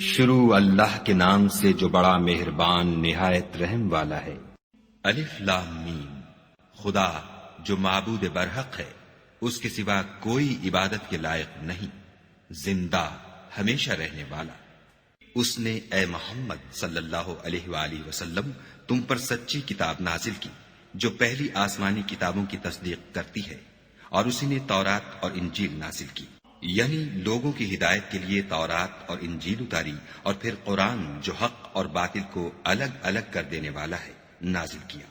شروع اللہ کے نام سے جو بڑا مہربان نہایت رحم والا ہے۔ الف لام میم، خدا جو معبود برحق ہے، اس کے سوا کوئی عبادت کے لائق نہیں، زندہ ہمیشہ رہنے والا۔ اس نے اے محمد صلی اللہ علیہ وآلہ وسلم تم پر سچی کتاب نازل کی جو پہلی آسمانی کتابوں کی تصدیق کرتی ہے، اور اسی نے تورات اور انجیل نازل کی، یعنی لوگوں کی ہدایت کے لیے تورات اور انجیل اتاری، اور پھر قرآن جو حق اور باطل کو الگ الگ کر دینے والا ہے نازل کیا۔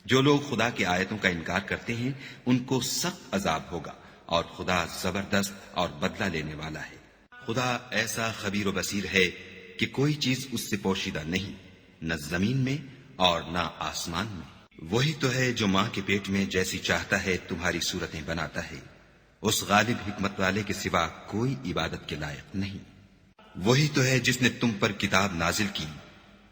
جو لوگ خدا کی آیتوں کا انکار کرتے ہیں ان کو سخت عذاب ہوگا، اور خدا زبردست اور بدلہ لینے والا ہے۔ خدا ایسا خبیر و بصیر ہے کہ کوئی چیز اس سے پوشیدہ نہیں، نہ زمین میں اور نہ آسمان میں۔ وہی تو ہے جو ماں کے پیٹ میں جیسی چاہتا ہے تمہاری صورتیں بناتا ہے، اس غالب حکمت والے کے سوا کوئی عبادت کے لائق نہیں۔ وہی تو ہے جس نے تم پر کتاب نازل کی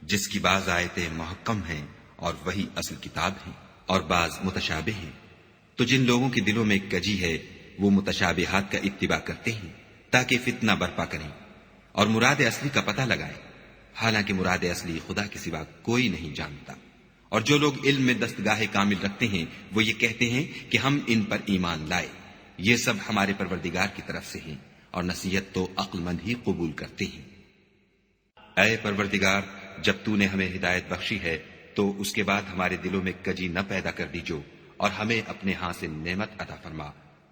جس کی بعض آیتیں محکم ہیں اور وہی اصل کتاب ہیں، اور بعض متشابہ ہیں۔ تو جن لوگوں کے دلوں میں کجی ہے وہ متشابہات کا اتباع کرتے ہیں تاکہ فتنہ برپا کریں اور مراد اصلی کا پتہ لگائیں، حالانکہ مراد اصلی خدا کے سوا کوئی نہیں جانتا۔ اور جو لوگ علم میں دستگاہ کامل رکھتے ہیں وہ یہ کہتے ہیں کہ ہم ان پر ایمان لائے، یہ سب ہمارے پروردگار کی طرف سے ہیں، اور نصیحت تو عقل مند ہی قبول کرتے ہیں۔ اے پروردگار، جب تو نے ہمیں ہدایت بخشی ہے تو اس کے بعد ہمارے دلوں میں کجی نہ پیدا کر دیجو، اور ہمیں اپنے ہاں سے نعمت عطا فرما،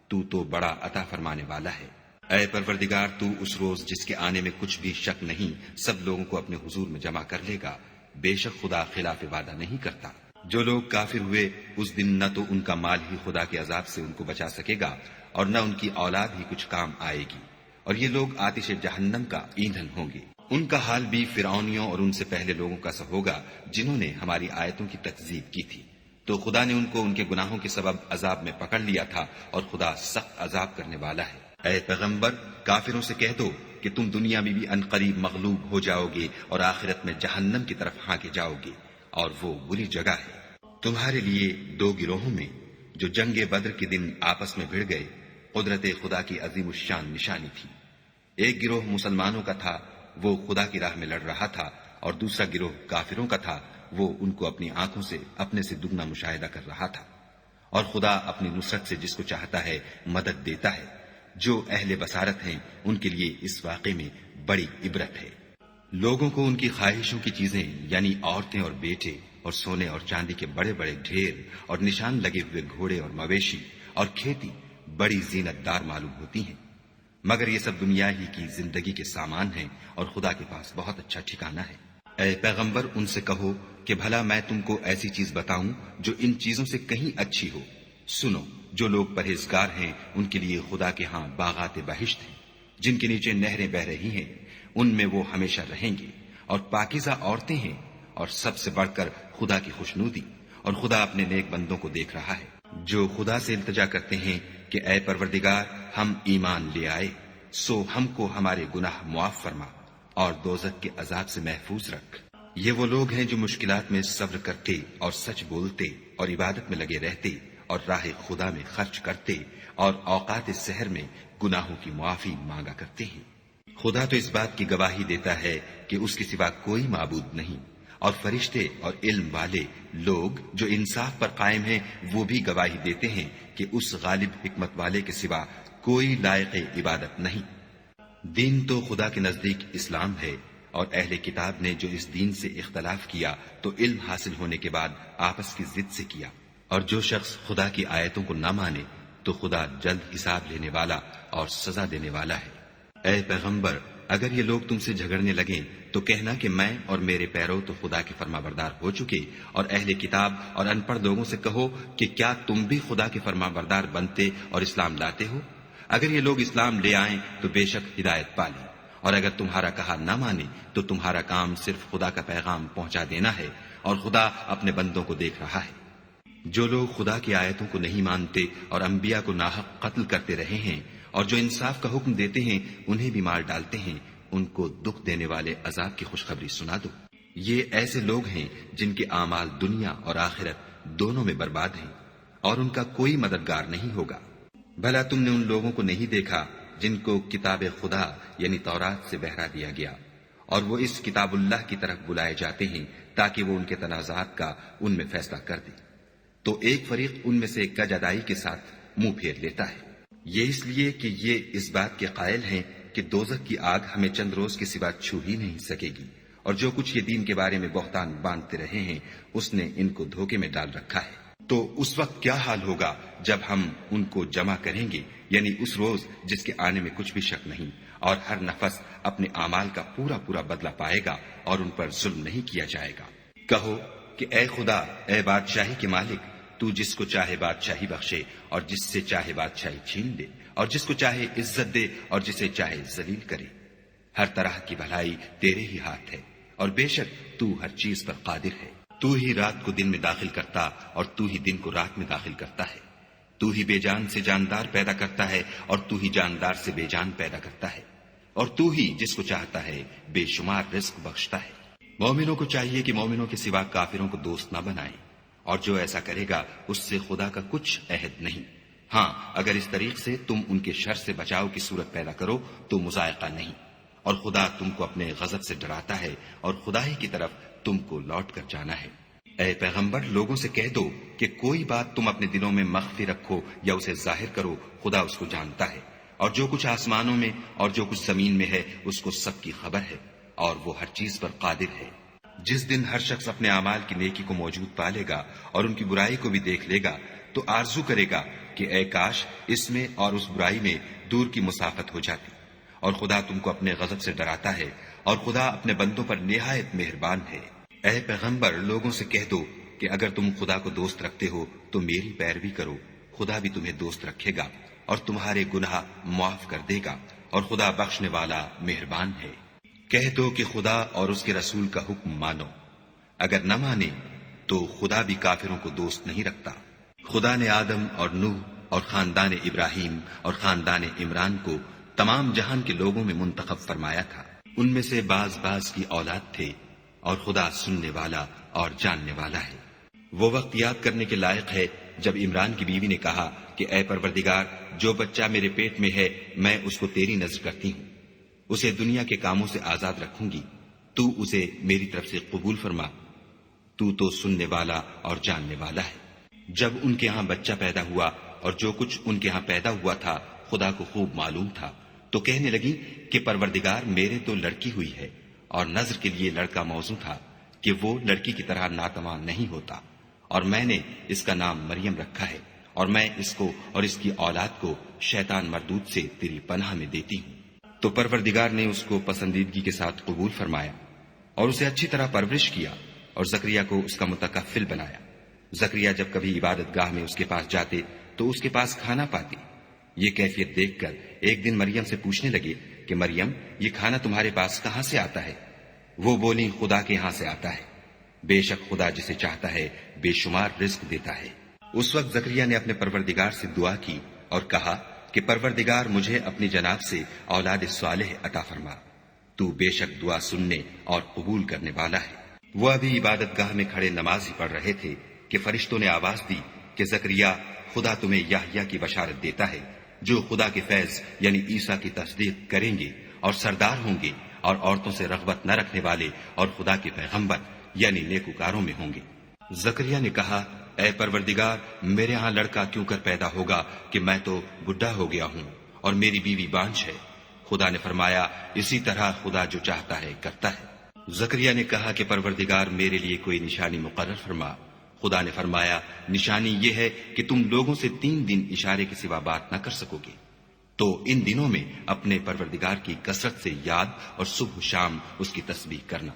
تو بڑا عطا فرمانے والا ہے۔ اے پروردگار، تو اس روز جس کے آنے میں کچھ بھی شک نہیں سب لوگوں کو اپنے حضور میں جمع کر لے گا، بے شک خدا خلاف وعدہ نہیں کرتا۔ جو لوگ کافر ہوئے اس دن نہ تو ان کا مال ہی خدا کے عذاب سے ان کو بچا سکے گا اور نہ ان کی اولاد ہی کچھ کام آئے گی، اور یہ لوگ آتش جہنم کا ایندھن ہوں گے۔ ان کا حال بھی فرعونیوں اور ان سے پہلے لوگوں کا سا ہوگا جنہوں نے ہماری آیتوں کی تکذیب کی تھی، تو خدا نے ان کو ان کے گناہوں کے سبب عذاب میں پکڑ لیا تھا، اور خدا سخت عذاب کرنے والا ہے۔ اے پیغمبر، کافروں سے کہہ دو کہ تم دنیا میں بھی عنقریب مغلوب ہو جاؤ گے اور آخرت میں جہنم کی طرف ہانکے جاؤ گے، اور وہ بری جگہ ہے۔ تمہارے لیے دو گروہوں میں جو جنگ بدر کے دن آپس میں بھڑ گئے قدرت خدا کی عظیم الشان نشانی تھی۔ ایک گروہ مسلمانوں کا تھا، وہ خدا کی راہ میں لڑ رہا تھا، اور دوسرا گروہ کافروں کا تھا، وہ ان کو اپنی آنکھوں سے اپنے سے دگنا مشاہدہ کر رہا تھا۔ اور خدا اپنی نصرت سے جس کو چاہتا ہے مدد دیتا ہے۔ جو اہل بصارت ہیں ان کے لیے اس واقعے میں بڑی عبرت ہے۔ لوگوں کو ان کی خواہشوں کی چیزیں یعنی عورتیں اور بیٹے اور سونے اور چاندی کے بڑے بڑے ڈھیر اور نشان لگے ہوئے گھوڑے اور مویشی اور کھیتی بڑی زینت دار معلوم ہوتی ہیں، مگر یہ سب دنیا ہی کی زندگی کے سامان ہیں، اور خدا کے پاس بہت اچھا ٹھکانہ ہے۔ اے پیغمبر، ان سے کہو کہ بھلا میں تم کو ایسی چیز بتاؤں جو ان چیزوں سے کہیں اچھی ہو۔ سنو، جو لوگ پرہیزگار ہیں ان کے لیے خدا کے ہاں باغات بہشت ہیں جن کے نیچے نہریں بہ رہی ہیں، ان میں وہ ہمیشہ رہیں گے، اور پاکیزہ عورتیں ہیں، اور سب سے بڑھ کر خدا کی خوشنودی، اور خدا اپنے نیک بندوں کو دیکھ رہا ہے۔ جو خدا سے التجا کرتے ہیں کہ اے پروردگار، ہم ایمان لے آئے، سو ہم کو ہمارے گناہ معاف فرما اور دوزخ کے عذاب سے محفوظ رکھ۔ یہ وہ لوگ ہیں جو مشکلات میں صبر کرتے اور سچ بولتے اور عبادت میں لگے رہتے اور راہ خدا میں خرچ کرتے اور اوقات سحر میں گناہوں کی معافی مانگا کرتے ہیں۔ خدا تو اس بات کی گواہی دیتا ہے کہ اس کے سوا کوئی معبود نہیں، اور فرشتے اور علم والے لوگ جو انصاف پر قائم ہیں وہ بھی گواہی دیتے ہیں کہ اس غالب حکمت والے کے سوا کوئی لائق عبادت نہیں۔ دین تو خدا کے نزدیک اسلام ہے، اور اہل کتاب نے جو اس دین سے اختلاف کیا تو علم حاصل ہونے کے بعد آپس کی ضد سے کیا، اور جو شخص خدا کی آیتوں کو نہ مانے تو خدا جلد حساب لینے والا اور سزا دینے والا ہے۔ اے پیغمبر، اگر یہ لوگ تم سے جھگڑنے لگیں تو کہنا کہ میں اور میرے پیرو تو خدا کے فرما بردار ہو چکے، اور اہل کتاب اور ان پڑھ لوگوں سے کہو کہ کیا تم بھی خدا کے فرما بردار بنتے اور اسلام لاتے ہو؟ اگر یہ لوگ اسلام لے آئیں تو بے شک ہدایت پالیں، اور اگر تمہارا کہا نہ مانے تو تمہارا کام صرف خدا کا پیغام پہنچا دینا ہے، اور خدا اپنے بندوں کو دیکھ رہا ہے۔ جو لوگ خدا کی آیتوں کو نہیں مانتے اور انبیاء کو ناحق قتل کرتے رہے ہیں، اور جو انصاف کا حکم دیتے ہیں انہیں بھی مار ڈالتے ہیں، ان کو دکھ دینے والے عذاب کی خوشخبری سنا دو۔ یہ ایسے لوگ ہیں جن کے اعمال دنیا اور آخرت دونوں میں برباد ہیں، اور ان کا کوئی مددگار نہیں ہوگا۔ بھلا تم نے ان لوگوں کو نہیں دیکھا جن کو کتاب خدا یعنی تورات سے بہرا دیا گیا، اور وہ اس کتاب اللہ کی طرف بلائے جاتے ہیں تاکہ وہ ان کے تنازعات کا ان میں فیصلہ کر دے، تو ایک فریق ان میں سے کج ادائی کے ساتھ منہ پھیر لیتا ہے۔ یہ اس لیے کہ یہ اس بات کے قائل ہیں کہ دوزخ کی آگ ہمیں چند روز کے سوا چھو ہی نہیں سکے گی، اور جو کچھ یہ دین کے بارے میں بہتان باندھتے رہے ہیں اس نے ان کو دھوکے میں ڈال رکھا ہے۔ تو اس وقت کیا حال ہوگا جب ہم ان کو جمع کریں گے، یعنی اس روز جس کے آنے میں کچھ بھی شک نہیں، اور ہر نفس اپنے اعمال کا پورا پورا بدلہ پائے گا اور ان پر ظلم نہیں کیا جائے گا۔ کہو کہ اے خدا، اے بادشاہی کے مالک، تو جس کو چاہے بادشاہی بخشے اور جس سے چاہے بادشاہی چھین لے، اور جس کو چاہے عزت دے اور جسے چاہے ذلیل کرے۔ ہر طرح کی بھلائی تیرے ہی ہاتھ ہے، اور بے شک تو ہر چیز پر قادر ہے۔ تو ہی رات کو دن میں داخل کرتا اور تو ہی دن کو رات میں داخل کرتا ہے۔ تو ہی بے جان سے جاندار پیدا کرتا ہے اور تو ہی جاندار سے بے جان پیدا کرتا ہے، اور تو ہی جس کو چاہتا ہے بے شمار رزق بخشتا ہے۔ مومنوں کو چاہیے کہ مومنوں کے سوا کافروں کو دوست نہ بنائیں، اور جو ایسا کرے گا اس سے خدا کا کچھ عہد نہیں۔ ہاں، اگر اس طریق سے تم ان کے شر سے بچاؤ کی صورت پیدا کرو تو مذائقہ نہیں، اور خدا تم کو اپنے غضب سے ڈراتا ہے اور خدا ہی کی طرف تم کو لوٹ کر جانا ہے۔ اے پیغمبر، لوگوں سے کہہ دو کہ کوئی بات تم اپنے دلوں میں مخفی رکھو یا اسے ظاہر کرو، خدا اس کو جانتا ہے، اور جو کچھ آسمانوں میں اور جو کچھ زمین میں ہے اس کو سب کی خبر ہے، اور وہ ہر چیز پر قادر ہے۔ جس دن ہر شخص اپنے اعمال کی نیکی کو موجود پالے گا اور ان کی برائی کو بھی دیکھ لے گا تو آرزو کرے گا کہ اے کاش اس میں اور اس برائی میں دور کی مسافت ہو جاتی، اور خدا تم کو اپنے غضب سے ڈراتا ہے، اور خدا اپنے بندوں پر نہایت مہربان ہے۔ اے پیغمبر، لوگوں سے کہہ دو کہ اگر تم خدا کو دوست رکھتے ہو تو میری پیروی کرو، خدا بھی تمہیں دوست رکھے گا اور تمہارے گناہ معاف کر دے گا، اور خدا بخشنے والا مہربان ہے۔ کہہ دو کہ خدا اور اس کے رسول کا حکم مانو، اگر نہ مانے تو خدا بھی کافروں کو دوست نہیں رکھتا۔ خدا نے آدم اور نوح اور خاندان ابراہیم اور خاندان عمران کو تمام جہان کے لوگوں میں منتخب فرمایا تھا، ان میں سے بعض بعض کی اولاد تھے، اور خدا سننے والا اور جاننے والا ہے۔ وہ وقت یاد کرنے کے لائق ہے جب عمران کی بیوی نے کہا کہ اے پروردگار، جو بچہ میرے پیٹ میں ہے میں اس کو تیری نذر کرتی ہوں، اسے دنیا کے کاموں سے آزاد رکھوں گی، تو اسے میری طرف سے قبول فرما، تو سننے والا اور جاننے والا ہے۔ جب ان کے ہاں بچہ پیدا ہوا اور جو کچھ ان کے ہاں پیدا ہوا تھا خدا کو خوب معلوم تھا، تو کہنے لگی کہ پروردگار، میرے تو لڑکی ہوئی ہے، اور نذر کے لیے لڑکا موزوں تھا کہ وہ لڑکی کی طرح ناتواں نہیں ہوتا، اور میں نے اس کا نام مریم رکھا ہے، اور میں اس کو اور اس کی اولاد کو شیطان مردود سے تیری پناہ میں دیتی ہوں۔ تو پروردگار نے اس کو پسندیدگی کے ساتھ قبول فرمایا اور اسے اچھی طرح پرورش کیا اور زکریا کو اس کا متکفل بنایا۔ زکریا جب کبھی عبادت گاہ میں اس کے پاس جاتے تو اس کے پاس کھانا پاتے۔ یہ کیفیت دیکھ کر ایک دن مریم سے پوچھنے لگے کہ مریم، یہ کھانا تمہارے پاس کہاں سے آتا ہے؟ وہ بولی، خدا کے ہاں سے آتا ہے، بے شک خدا جسے چاہتا ہے بے شمار رزق دیتا ہے۔ اس وقت زکریا نے اپنے پروردگار سے دعا کی اور کہا کہ پروردگار، مجھے اپنی جناب سے اولاد صالح عطا فرما، تو بے شک دعا سننے اور قبول کرنے والا ہے۔ وہ ابھی عبادت گاہ میں کھڑے نماز ہی پڑھ رہے تھے کہ فرشتوں نے آواز دی کہ زکریا، خدا تمہیں یحییٰ کی بشارت دیتا ہے، جو خدا کے فیض یعنی عیسیٰ کی تصدیق کریں گے اور سردار ہوں گے اور عورتوں سے رغبت نہ رکھنے والے اور خدا کے پیغمبر یعنی نیکوکاروں میں ہوں گے۔ زکریا نے کہا، اے پروردگار، میرے ہاں لڑکا کیوں کر پیدا ہوگا کہ میں تو بڈھا ہو گیا ہوں اور میری بیوی بانجھ ہے۔ خدا نے فرمایا، اسی طرح خدا جو چاہتا ہے کرتا ہے۔ زکریا نے کہا کہ پروردگار، میرے لیے کوئی نشانی مقرر فرما۔ خدا نے فرمایا، نشانی یہ ہے کہ تم لوگوں سے 3 دن اشارے کے سوا بات نہ کر سکو گے، تو ان دنوں میں اپنے پروردگار کی کثرت سے یاد اور صبح و شام اس کی تسبیح کرنا۔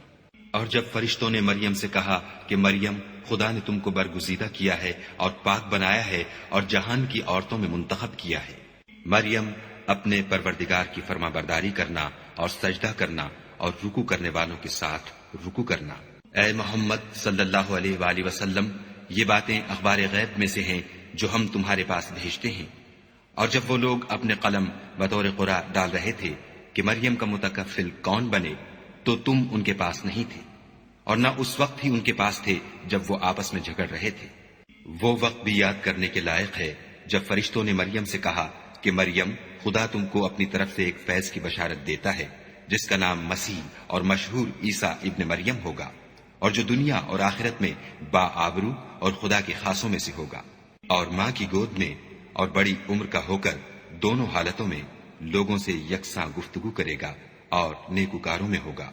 اور جب فرشتوں نے مریم سے کہا کہ مریم، خدا نے تم کو برگزیدہ کیا ہے اور پاک بنایا ہے اور جہان کی عورتوں میں منتخب کیا ہے، مریم، اپنے پروردگار کی فرما برداری کرنا اور سجدہ کرنا اور رکوع کرنے والوں کے ساتھ رکوع کرنا۔ اے محمد صلی اللہ علیہ وآلہ وسلم، یہ باتیں اخبار غیب میں سے ہیں جو ہم تمہارے پاس بھیجتے ہیں۔ اور جب وہ لوگ اپنے قلم بطور قرآ ڈال رہے تھے کہ مریم کا متکفل کون بنے، تو تم ان کے پاس نہیں تھے، اور نہ اس وقت ہی ان کے پاس تھے جب وہ آپس میں جھگڑ رہے تھے۔ وہ وقت بھی یاد کرنے کے لائق ہے جب فرشتوں نے مریم سے کہا کہ مریم، خدا تم کو اپنی طرف سے ایک فیض کی بشارت دیتا ہے جس کا نام مسیح اور مشہور عیسیٰ ابن مریم ہوگا، اور جو دنیا اور آخرت میں با آبرو اور خدا کے خاصوں میں سے ہوگا، اور ماں کی گود میں اور بڑی عمر کا ہو کر دونوں حالتوں میں لوگوں سے یکساں گفتگو کرے گا اور نیکوکاروں میں ہوگا۔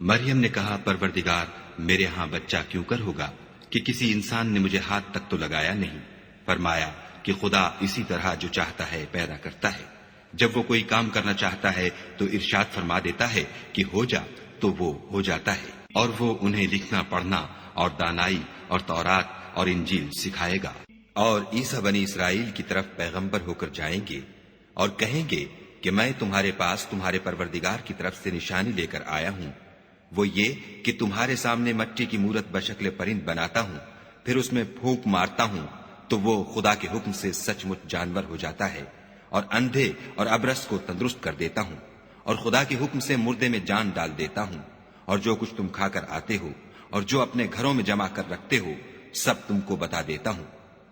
مریم نے کہا، پروردگار، میرے ہاں بچہ کیوں کر ہوگا کہ کسی انسان نے مجھے ہاتھ تک تو لگایا نہیں۔ فرمایا کہ خدا اسی طرح جو چاہتا ہے پیدا کرتا ہے، جب وہ کوئی کام کرنا چاہتا ہے تو ارشاد فرما دیتا ہے کہ ہو جا، تو وہ ہو جاتا ہے، اور وہ انہیں لکھنا پڑھنا اور دانائی اور تورات اور انجیل سکھائے گا۔ اور عیسیٰ بنی اسرائیل کی طرف پیغمبر ہو کر جائیں گے اور کہیں گے کہ میں تمہارے پاس تمہارے پروردگار کی طرف سے نشانی لے کر آیا ہوں، وہ یہ کہ تمہارے سامنے مٹی کی مورت بشکل پرند بناتا ہوں، پھر اس میں پھونک مارتا ہوں تو وہ خدا کے حکم سے سچ مچ جانور ہو جاتا ہے، اور اندھے اور ابرص کو تندرست کر دیتا ہوں، اور خدا کے حکم سے مردے میں جان ڈال دیتا ہوں، اور جو کچھ تم کھا کر آتے ہو اور جو اپنے گھروں میں جمع کر رکھتے ہو سب تم کو بتا دیتا ہوں۔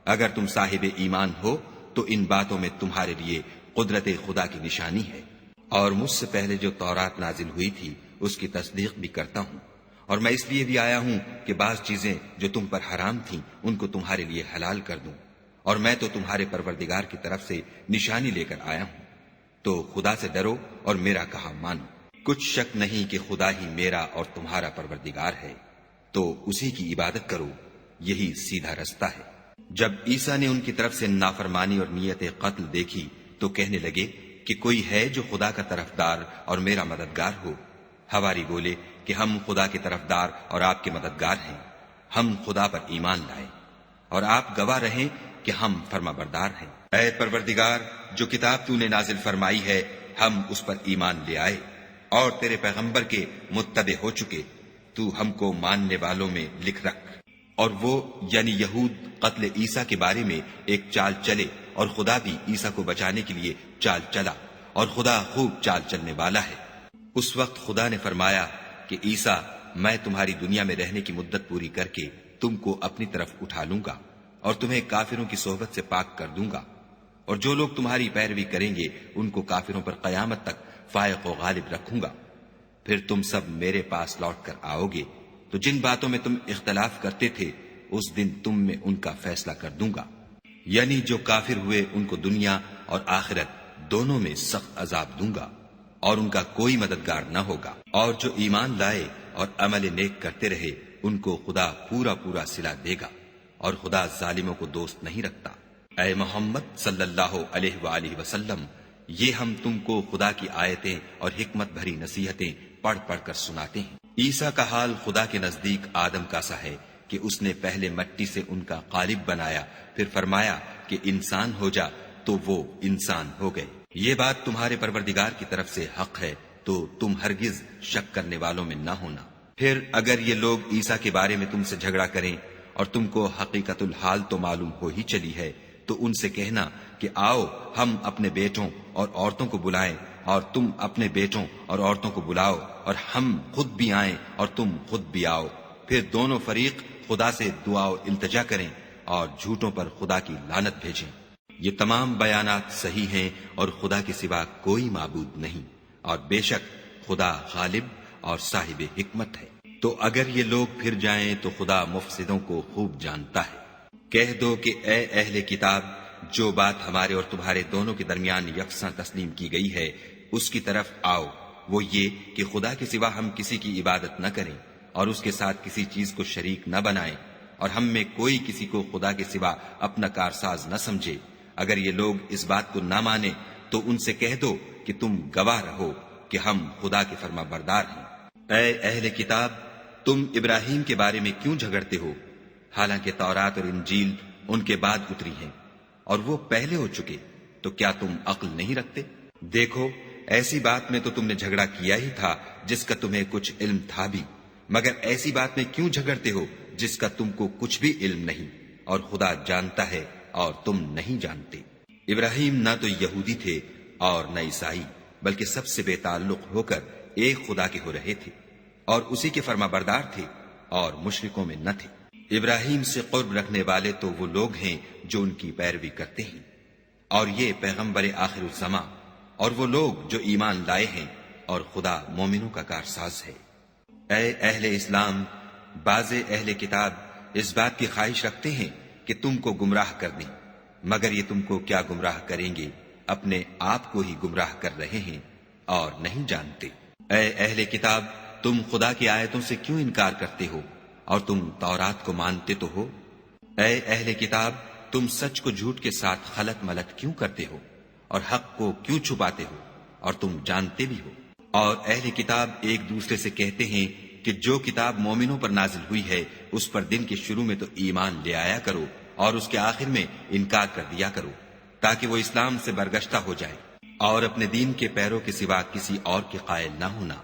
اگر تم صاحب ایمان ہو تو ان باتوں میں تمہارے لیے قدرت خدا کی نشانی ہے، اور مجھ سے پہلے جو تورات نازل ہوئی تھی اس کی تصدیق بھی کرتا ہوں، اور میں اس لیے بھی آیا ہوں کہ بعض چیزیں جو تم پر حرام تھیں ان کو تمہارے لیے حلال کر دوں، اور میں تو تمہارے پروردگار کی طرف سے نشانی لے کر آیا ہوں، تو خدا سے ڈرو اور میرا کہا مانو۔ کچھ شک نہیں کہ خدا ہی میرا اور تمہارا پروردگار ہے، تو اسی کی عبادت کرو، یہی سیدھا رستہ ہے۔ جب عیسیٰ نے ان کی طرف سے نافرمانی اور نیت قتل دیکھی تو کہنے لگے کہ کوئی ہے جو خدا کا طرفدار اور میرا مددگار ہو؟ حواری بولے کہ ہم خدا کے طرفدار اور آپ کے مددگار ہیں، ہم خدا پر ایمان لائے اور آپ گواہ رہیں کہ ہم فرما بردار ہیں۔ اے پروردگار، جو کتاب تو نے نازل فرمائی ہے ہم اس پر ایمان لے آئے اور تیرے پیغمبر کے متبع ہو چکے، تو ہم کو ماننے والوں میں لکھ رکھ۔ اور وہ یعنی یہود قتل عیسیٰ کے بارے میں ایک چال چلے، اور خدا بھی عیسیٰ کو بچانے کے لیے چال چلا، اور خدا خوب چال چلنے والا ہے۔ اس وقت خدا نے فرمایا کہ عیسیٰ، میں تمہاری دنیا میں رہنے کی مدت پوری کر کے تم کو اپنی طرف اٹھا لوں گا اور تمہیں کافروں کی صحبت سے پاک کر دوں گا، اور جو لوگ تمہاری پیروی کریں گے ان کو کافروں پر قیامت تک فائق و غالب رکھوں گا۔ پھر تم سب میرے پاس لوٹ کر آؤ گے تو جن باتوں میں تم اختلاف کرتے تھے اس دن تم میں ان کا فیصلہ کر دوں گا، یعنی جو کافر ہوئے ان کو دنیا اور آخرت دونوں میں سخت عذاب دوں گا، اور ان کا کوئی مددگار نہ ہوگا۔ اور جو ایمان لائے اور عمل نیک کرتے رہے ان کو خدا پورا پورا صلہ دے گا، اور خدا ظالموں کو دوست نہیں رکھتا۔ اے محمد صلی اللہ علیہ وآلہ وسلم، یہ ہم تم کو خدا کی آیتیں اور حکمت بھری نصیحتیں پڑھ پڑھ کر سناتے ہیں۔ عیسیٰ کا حال خدا کے نزدیک آدم کا سا ہے کہ اس نے پہلے مٹی سے ان کا قالب بنایا، پھر فرمایا کہ انسان ہو جا، تو وہ انسان ہو گئے۔ یہ بات تمہارے پروردگار کی طرف سے حق ہے، تو تم ہرگز شک کرنے والوں میں نہ ہونا۔ پھر اگر یہ لوگ عیسیٰ کے بارے میں تم سے جھگڑا کریں اور تم کو حقیقت الحال تو معلوم ہو ہی چلی ہے، تو ان سے کہنا کہ آؤ ہم اپنے بیٹوں اور عورتوں کو بلائیں اور تم اپنے بیٹوں اور عورتوں کو بلاؤ، اور ہم خود بھی آئیں اور تم خود بھی آؤ، پھر دونوں فریق خدا سے دعا و التجا کریں اور جھوٹوں پر خدا کی لعنت بھیجیں۔ یہ تمام بیانات صحیح ہیں اور خدا کے سوا کوئی معبود نہیں، اور بے شک خدا غالب اور صاحب حکمت ہے۔ تو اگر یہ لوگ پھر جائیں تو خدا مفسدوں کو خوب جانتا ہے۔ کہہ دو کہ اے اہل کتاب، جو بات ہمارے اور تمہارے دونوں کے درمیان یکساں تسلیم کی گئی ہے اس کی طرف آؤ، وہ یہ کہ خدا کے سوا ہم کسی کی عبادت نہ کریں اور اس کے ساتھ کسی چیز کو شریک نہ بنائیں، اور ہم میں کوئی کسی کو خدا کے سوا اپنا کارساز نہ سمجھے۔ اگر یہ لوگ اس بات کو نہ مانیں تو ان سے کہہ دو کہ تم گواہ رہو کہ ہم خدا کے فرما بردار ہیں۔ اے اہل کتاب، تم ابراہیم کے بارے میں کیوں جھگڑتے ہو، حالانکہ تورات اور انجیل ان کے بعد اتری ہیں اور وہ پہلے ہو چکے، تو کیا تم عقل نہیں رکھتے؟ دیکھو، ایسی بات میں تو تم نے جھگڑا کیا ہی تھا جس کا تمہیں کچھ علم تھا بھی، مگر ایسی بات میں کیوں جھگڑتے ہو جس کا تم کو کچھ بھی علم نہیں، اور خدا جانتا ہے اور تم نہیں جانتے۔ ابراہیم نہ تو یہودی تھے اور نہ عیسائی، بلکہ سب سے بے تعلق ہو کر ایک خدا کے ہو رہے تھے، اور اسی کے فرما بردار تھے اور مشرکوں میں نہ تھے۔ ابراہیم سے قرب رکھنے والے تو وہ لوگ ہیں جو ان کی پیروی کرتے ہیں، اور یہ پیغمبر آخر الزماں، اور وہ لوگ جو ایمان لائے ہیں اور خدا مومنوں کا کارساز ہے۔ اے اہل اسلام، بعض اہل کتاب اس بات کی خواہش رکھتے ہیں کہ تم کو گمراہ کر دیں، مگر یہ تم کو کیا گمراہ کریں گے، اپنے آپ کو ہی گمراہ کر رہے ہیں اور نہیں جانتے۔ اے اہل کتاب، تم خدا کی آیتوں سے کیوں انکار کرتے ہو اور تم تورات کو مانتے تو ہو؟ اے اہل کتاب، تم سچ کو جھوٹ کے ساتھ خلط ملط کیوں کرتے ہو اور حق کو کیوں چھپاتے ہو اور تم جانتے بھی ہو؟ اور اہل کتاب ایک دوسرے سے کہتے ہیں کہ جو کتاب مومنوں پر نازل ہوئی ہے اس پر دن کے شروع میں تو ایمان لے آیا کرو اور اس کے آخر میں انکار کر دیا کرو، تاکہ وہ اسلام سے برگشتہ ہو جائے اور اپنے دین کے پیروں کے سوا کسی اور کے قائل نہ ہونا۔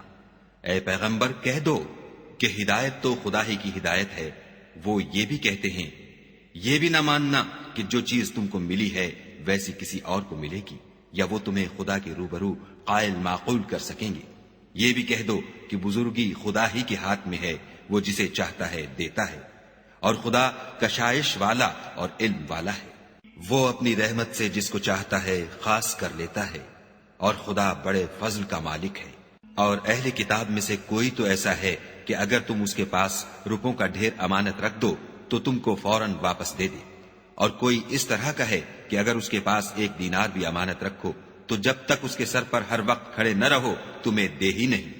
اے پیغمبر، کہہ دو کہ ہدایت تو خدا ہی کی ہدایت ہے۔ وہ یہ بھی کہتے ہیں یہ بھی نہ ماننا کہ جو چیز تم کو ملی ہے ویسی کسی اور کو ملے گی، یا وہ تمہیں خدا کے روبرو قائل معقول کر سکیں گے۔ یہ بھی کہہ دو کہ بزرگی خدا ہی کے ہاتھ میں ہے، وہ جسے چاہتا ہے دیتا ہے، اور خدا کشائش والا اور علم والا ہے۔ وہ اپنی رحمت سے جس کو چاہتا ہے خاص کر لیتا ہے، اور خدا بڑے فضل کا مالک ہے۔ اور اہل کتاب میں سے کوئی تو ایسا ہے کہ اگر تم اس کے پاس روپوں کا ڈھیر امانت رکھ دو تو تم کو فوراً واپس دے دے، اور کوئی اس طرح کا ہے کہ اگر اس کے پاس 1 دینار بھی امانت رکھو تو جب تک اس کے سر پر ہر وقت کھڑے نہ رہو تمہیں دے ہی نہیں۔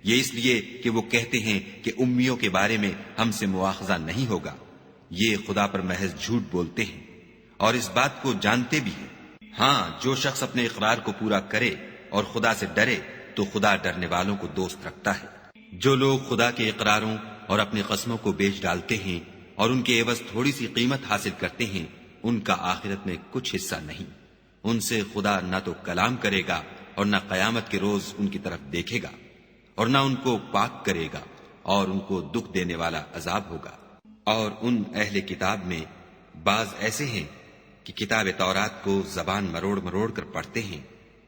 یہ اس لیے کہ وہ کہتے ہیں کہ امیوں کے بارے میں ہم سے مواخذہ نہیں ہوگا۔ یہ خدا پر محض جھوٹ بولتے ہیں اور اس بات کو جانتے بھی ہیں۔ ہاں، جو شخص اپنے اقرار کو پورا کرے اور خدا سے ڈرے تو خدا ڈرنے والوں کو دوست رکھتا ہے۔ جو لوگ خدا کے اقراروں اور اپنی قسموں کو بیچ ڈالتے ہیں اور ان کے عوض تھوڑی سی قیمت حاصل کرتے ہیں، ان کا آخرت میں کچھ حصہ نہیں۔ ان سے خدا نہ تو کلام کرے گا اور نہ قیامت کے روز ان کی طرف دیکھے گا، اور نہ ان کو پاک کرے گا، اور ان کو دکھ دینے والا عذاب ہوگا۔ اور ان اہل کتاب میں بعض ایسے ہیں کہ کتاب تورات کو زبان مروڑ مروڑ کر پڑھتے ہیں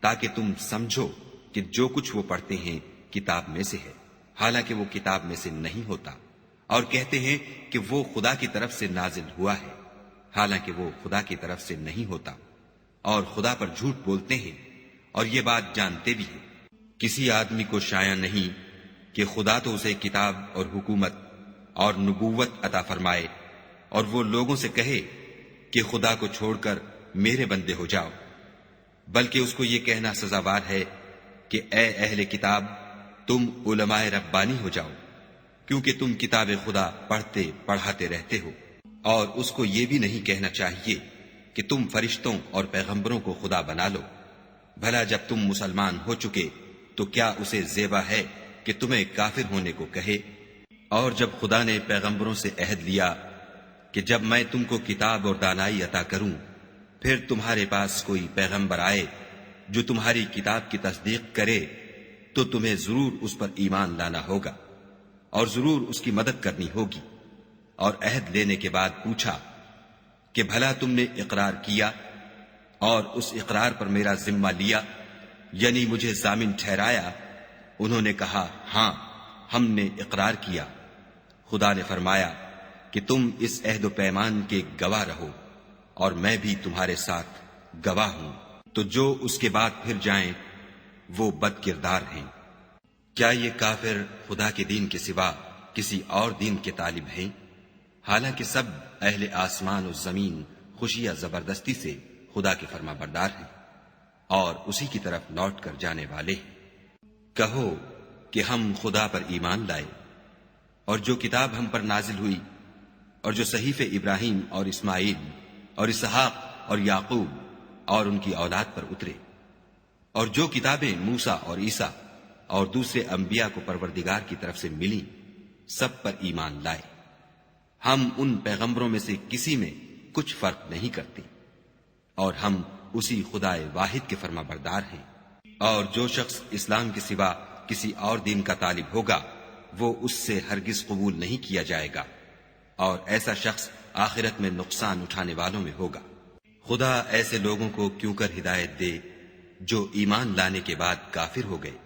تاکہ تم سمجھو کہ جو کچھ وہ پڑھتے ہیں کتاب میں سے ہے، حالانکہ وہ کتاب میں سے نہیں ہوتا، اور کہتے ہیں کہ وہ خدا کی طرف سے نازل ہوا ہے، حالانکہ وہ خدا کی طرف سے نہیں ہوتا، اور خدا پر جھوٹ بولتے ہیں اور یہ بات جانتے بھی ہیں۔ کسی آدمی کو شایع نہیں کہ خدا تو اسے کتاب اور حکومت اور نبوت عطا فرمائے اور وہ لوگوں سے کہے کہ خدا کو چھوڑ کر میرے بندے ہو جاؤ، بلکہ اس کو یہ کہنا سزاوار ہے کہ اے اہل کتاب، تم علماء ربانی ہو جاؤ، کیونکہ تم کتاب خدا پڑھتے پڑھاتے رہتے ہو۔ اور اس کو یہ بھی نہیں کہنا چاہیے کہ تم فرشتوں اور پیغمبروں کو خدا بنا لو۔ بھلا جب تم مسلمان ہو چکے تو کیا اسے زیبا ہے کہ تمہیں کافر ہونے کو کہے؟ اور جب خدا نے پیغمبروں سے عہد لیا کہ جب میں تم کو کتاب اور دانائی عطا کروں، پھر تمہارے پاس کوئی پیغمبر آئے جو تمہاری کتاب کی تصدیق کرے تو تمہیں ضرور اس پر ایمان لانا ہوگا اور ضرور اس کی مدد کرنی ہوگی۔ اور عہد لینے کے بعد پوچھا کہ بھلا تم نے اقرار کیا اور اس اقرار پر میرا ذمہ لیا، یعنی مجھے ضامن ٹھہرایا؟ انہوں نے کہا ہاں، ہم نے اقرار کیا۔ خدا نے فرمایا کہ تم اس عہد و پیمان کے گواہ رہو اور میں بھی تمہارے ساتھ گواہ ہوں۔ تو جو اس کے بعد پھر جائیں وہ بد کردار ہیں۔ کیا یہ کافر خدا کے دین کے سوا کسی اور دین کے طالب ہیں؟ حالانکہ سب اہل آسمان و زمین خوشی یا زبردستی سے خدا کے فرما بردار ہیں اور اسی کی طرف لوٹ کر جانے والے ہیں۔ کہو کہ ہم خدا پر ایمان لائے اور جو کتاب ہم پر نازل ہوئی اور جو صحیفے ابراہیم اور اسماعیل اور اسحاق اور یعقوب اور ان کی اولاد پر اترے، اور جو کتابیں موسیٰ اور عیسیٰ اور دوسرے انبیاء کو پروردگار کی طرف سے ملی، سب پر ایمان لائے۔ ہم ان پیغمبروں میں سے کسی میں کچھ فرق نہیں کرتے، اور ہم اسی خدا واحد کے فرما بردار ہیں۔ اور جو شخص اسلام کے سوا کسی اور دین کا طالب ہوگا وہ اس سے ہرگز قبول نہیں کیا جائے گا، اور ایسا شخص آخرت میں نقصان اٹھانے والوں میں ہوگا۔ خدا ایسے لوگوں کو کیوں کر ہدایت دے جو ایمان لانے کے بعد کافر ہو گئے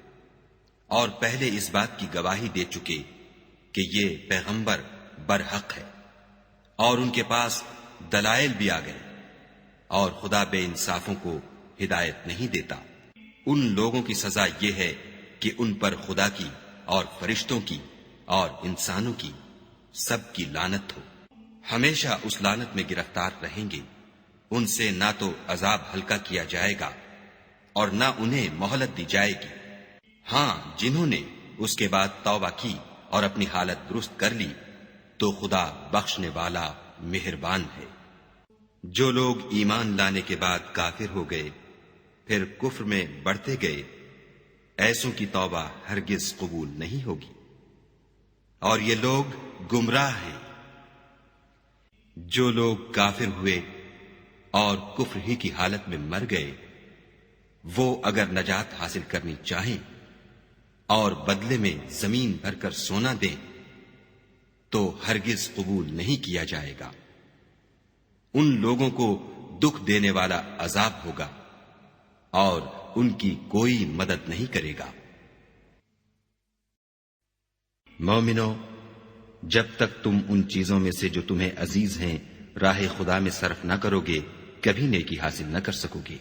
اور پہلے اس بات کی گواہی دے چکے کہ یہ پیغمبر برحق ہے، اور ان کے پاس دلائل بھی آ گئے، اور خدا بے انصافوں کو ہدایت نہیں دیتا۔ ان لوگوں کی سزا یہ ہے کہ ان پر خدا کی اور فرشتوں کی اور انسانوں کی سب کی لعنت ہو، ہمیشہ اس لعنت میں گرفتار رہیں گے۔ ان سے نہ تو عذاب ہلکا کیا جائے گا اور نہ انہیں مہلت دی جائے گی۔ ہاں، جنہوں نے اس کے بعد توبہ کی اور اپنی حالت درست کر لی تو خدا بخشنے والا مہربان ہے۔ جو لوگ ایمان لانے کے بعد کافر ہو گئے پھر کفر میں بڑھتے گئے، ایسوں کی توبہ ہرگز قبول نہیں ہوگی، اور یہ لوگ گمراہ ہیں۔ جو لوگ کافر ہوئے اور کفر ہی کی حالت میں مر گئے، وہ اگر نجات حاصل کرنی چاہیں اور بدلے میں زمین بھر کر سونا دیں تو ہرگز قبول نہیں کیا جائے گا۔ ان لوگوں کو دکھ دینے والا عذاب ہوگا اور ان کی کوئی مدد نہیں کرے گا۔ مومنو، جب تک تم ان چیزوں میں سے جو تمہیں عزیز ہیں راہ خدا میں صرف نہ کرو گے کبھی نیکی حاصل نہ کر سکو گے،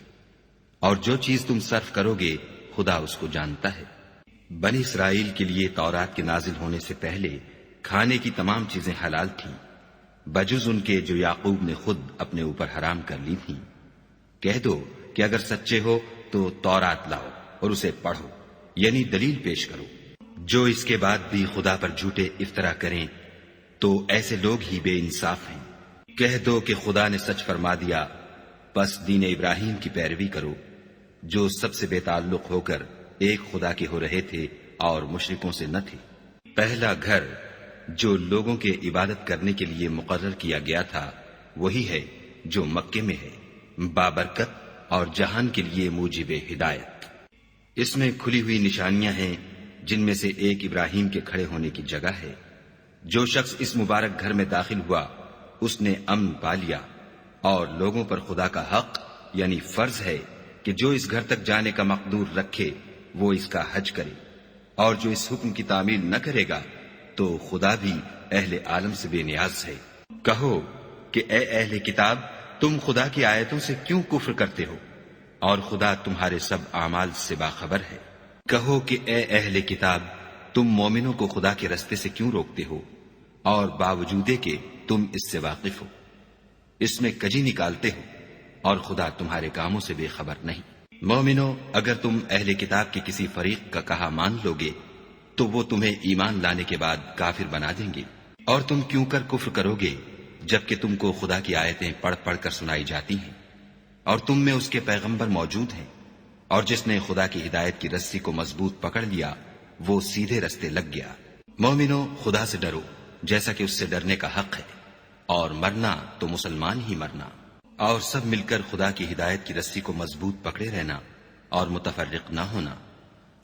اور جو چیز تم صرف کرو گے خدا اس کو جانتا ہے۔ بنی اسرائیل کے لیے تورات کے نازل ہونے سے پہلے کھانے کی تمام چیزیں حلال تھیں بجز ان کے جو یعقوب نے خود اپنے اوپر حرام کر لی تھیں۔ کہہ دو کہ اگر سچے ہو تو تورات لاؤ اور اسے پڑھو، یعنی دلیل پیش کرو۔ جو اس کے بعد بھی خدا پر جھوٹے افطرا کریں تو ایسے لوگ ہی بے انصاف ہیں۔ کہہ دو کہ خدا نے سچ فرما دیا، بس دین ابراہیم کی پیروی کرو، جو سب سے بے تعلق ہو کر ایک خدا کے ہو رہے تھے اور مشرکوں سے نہ تھے۔ پہلا گھر جو لوگوں کے عبادت کرنے کے لیے مقرر کیا گیا تھا وہی ہے جو مکے میں ہے، بابرکت اور جہان کے لیے موجب ہدایت۔ اس میں کھلی ہوئی نشانیاں ہیں جن میں سے ایک ابراہیم کے کھڑے ہونے کی جگہ ہے۔ جو شخص اس مبارک گھر میں داخل ہوا اس نے امن پا لیا، اور لوگوں پر خدا کا حق یعنی فرض ہے کہ جو اس گھر تک جانے کا مقدور رکھے وہ اس کا حج کرے، اور جو اس حکم کی تعمیل نہ کرے گا تو خدا بھی اہل عالم سے بے نیاز ہے۔ کہو کہ اے اہل کتاب، تم خدا کی آیتوں سے کیوں کفر کرتے ہو اور خدا تمہارے سب اعمال سے باخبر ہے۔ کہو کہ اے اہل کتاب، تم مومنوں کو خدا کے رستے سے کیوں روکتے ہو اور باوجود کہ تم اس سے واقف ہو، اس میں کجی نکالتے ہو اور خدا تمہارے کاموں سے بے خبر نہیں۔ مومنو، اگر تم اہل کتاب کے کسی فریق کا کہا مان لو گے تو وہ تمہیں ایمان لانے کے بعد کافر بنا دیں گے، اور تم کیوں کر کفر کرو گے جبکہ تم کو خدا کی آیتیں پڑھ پڑھ کر سنائی جاتی ہیں اور تم میں اس کے پیغمبر موجود ہیں، اور جس نے خدا کی ہدایت کی رسی کو مضبوط پکڑ لیا وہ سیدھے رستے لگ گیا۔ مومنو، خدا سے ڈرو جیسا کہ اس سے ڈرنے کا حق ہے، اور مرنا تو مسلمان ہی مرنا، اور سب مل کر خدا کی ہدایت کی رسی کو مضبوط پکڑے رہنا اور متفرق نہ ہونا۔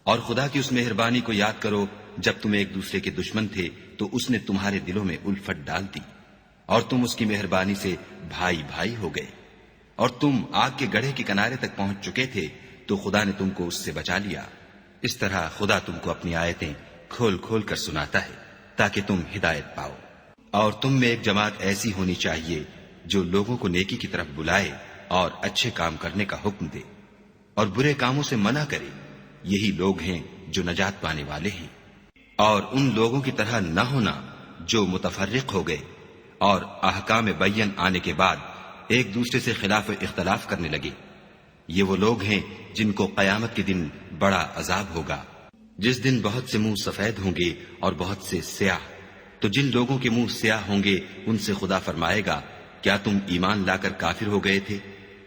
اور خدا کی اس مہربانی کو یاد کرو جب تم ایک دوسرے کے دشمن تھے تو اس نے تمہارے دلوں میں الفت ڈال دی اور تم اس کی مہربانی سے بھائی بھائی ہو گئے، اور تم آگ کے گڑھے کے کنارے تک پہنچ چکے تھے تو خدا نے تم کو اس سے بچا لیا۔ اس طرح خدا تم کو اپنی آیتیں کھول کھول کر سناتا ہے تاکہ تم ہدایت پاؤ۔ اور تم میں ایک جماعت ایسی ہونی چاہیے جو لوگوں کو نیکی کی طرف بلائے اور اچھے کام کرنے کا حکم دے اور برے کاموں سے منع کرے، یہی لوگ ہیں جو نجات پانے والے ہیں۔ اور ان لوگوں کی طرح نہ ہونا جو متفرق ہو گئے اور احکام بین آنے کے بعد ایک دوسرے سے خلاف اختلاف کرنے لگے۔ یہ وہ لوگ ہیں جن کو قیامت کے دن بڑا عذاب ہوگا، جس دن بہت سے منہ سفید ہوں گے اور بہت سے سیاہ۔ تو جن لوگوں کے منہ سیاہ ہوں گے ان سے خدا فرمائے گا، کیا تم ایمان لا کر کافر ہو گئے تھے؟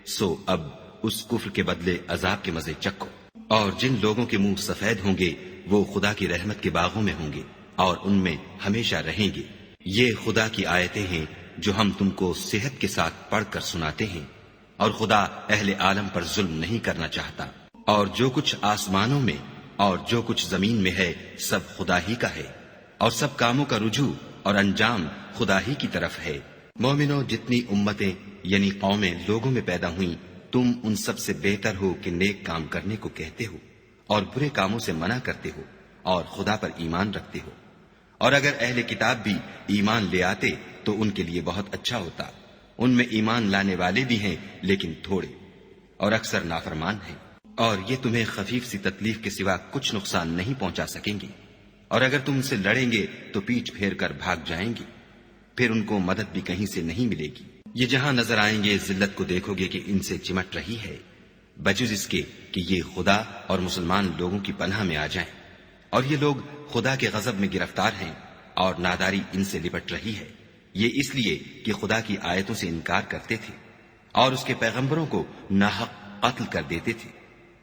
سو اب اس کفر کے بدلے عذاب کے مزے چکھو۔ اور جن لوگوں کے منہ سفید ہوں گے وہ خدا کی رحمت کے باغوں میں ہوں گے اور ان میں ہمیشہ رہیں گے۔ یہ خدا کی آیتیں ہیں جو ہم تم کو صحت کے ساتھ پڑھ کر سناتے ہیں، اور خدا اہل عالم پر ظلم نہیں کرنا چاہتا۔ اور جو کچھ آسمانوں میں اور جو کچھ زمین میں ہے سب خدا ہی کا ہے، اور سب کاموں کا رجوع اور انجام خدا ہی کی طرف ہے۔ مومنو، جتنی امتیں یعنی قومیں لوگوں میں پیدا ہوئیں، تم ان سب سے بہتر ہو کہ نیک کام کرنے کو کہتے ہو اور برے کاموں سے منع کرتے ہو اور خدا پر ایمان رکھتے ہو۔ اور اگر اہل کتاب بھی ایمان لے آتے تو ان کے لیے بہت اچھا ہوتا۔ ان میں ایمان لانے والے بھی ہیں لیکن تھوڑے، اور اکثر نافرمان ہیں۔ اور یہ تمہیں خفیف سی تکلیف کے سوا کچھ نقصان نہیں پہنچا سکیں گے، اور اگر تم سے لڑیں گے تو پیٹھ پھیر کر بھاگ جائیں گے، پھر ان کو مدد بھی کہیں سے نہیں ملے گی۔ یہ جہاں نظر آئیں گے ذلت کو دیکھو گے کہ ان سے چمٹ رہی ہے، بجز اس کے کہ یہ خدا اور مسلمان لوگوں کی پناہ میں آ جائیں، اور یہ لوگ خدا کے غضب میں گرفتار ہیں اور ناداری ان سے لپٹ رہی ہے۔ یہ اس لیے کہ خدا کی آیتوں سے انکار کرتے تھے اور اس کے پیغمبروں کو ناحق قتل کر دیتے تھے،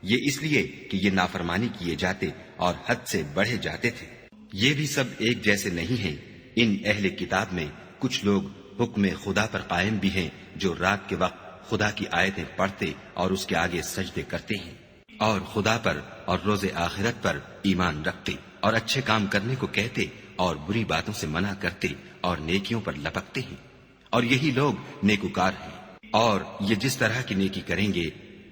یہ اس لیے کہ یہ نافرمانی کیے جاتے اور حد سے بڑھے جاتے تھے۔ یہ بھی سب ایک جیسے نہیں ہیں۔ ان اہل کتاب میں کچھ لوگ حکم خدا پر قائم بھی ہیں، جو رات کے وقت خدا کی آیتیں پڑھتے اور اس کے آگے سجدے کرتے ہیں، اور خدا پر اور روز آخرت پر ایمان رکھتے اور اچھے کام کرنے کو کہتے اور بری باتوں سے منع کرتے اور نیکیوں پر لپکتے ہیں، اور یہی لوگ نیکوکار ہیں۔ اور یہ جس طرح کی نیکی کریں گے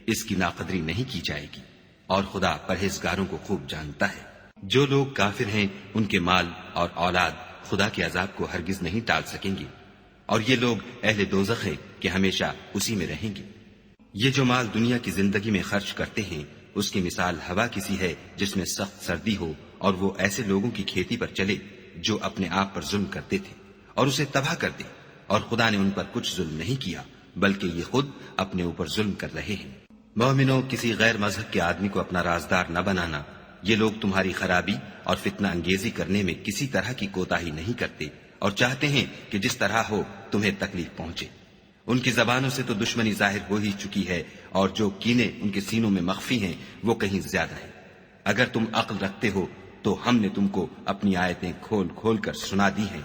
اس کی ناقدری نہیں کی جائے گی، اور خدا پرہیزگاروں کو خوب جانتا ہے۔ جو لوگ کافر ہیں ان کے مال اور اولاد خدا کے عذاب کو ہرگز نہیں ٹال سکیں گے، اور یہ لوگ اہل دوزخ ہیں کہ ہمیشہ اسی میں رہیں گے۔ یہ جو مال دنیا کی زندگی میں خرچ کرتے ہیں اس کی مثال ہوا کسی ہے جس میں سخت سردی ہو اور وہ ایسے لوگوں کی کھیتی پر چلے جو اپنے آپ پر ظلم کرتے تھے اور اسے تباہ کر دے، اور خدا نے ان پر کچھ ظلم نہیں کیا بلکہ یہ خود اپنے اوپر ظلم کر رہے ہیں۔ مومنوں، کسی غیر مذہب کے آدمی کو اپنا رازدار نہ بنانا۔ یہ لوگ تمہاری خرابی اور فتنہ انگیزی کرنے میں کسی طرح کی کوتاہی نہیں کرتے اور چاہتے ہیں کہ جس طرح ہو تمہیں تکلیف پہنچے۔ ان کی زبانوں سے تو دشمنی ظاہر ہو ہی چکی ہے، اور جو کینے ان کے سینوں میں مخفی ہیں وہ کہیں زیادہ ہیں۔ اگر تم عقل رکھتے ہو تو ہم نے تم کو اپنی آیتیں کھول کھول کر سنا دی ہیں۔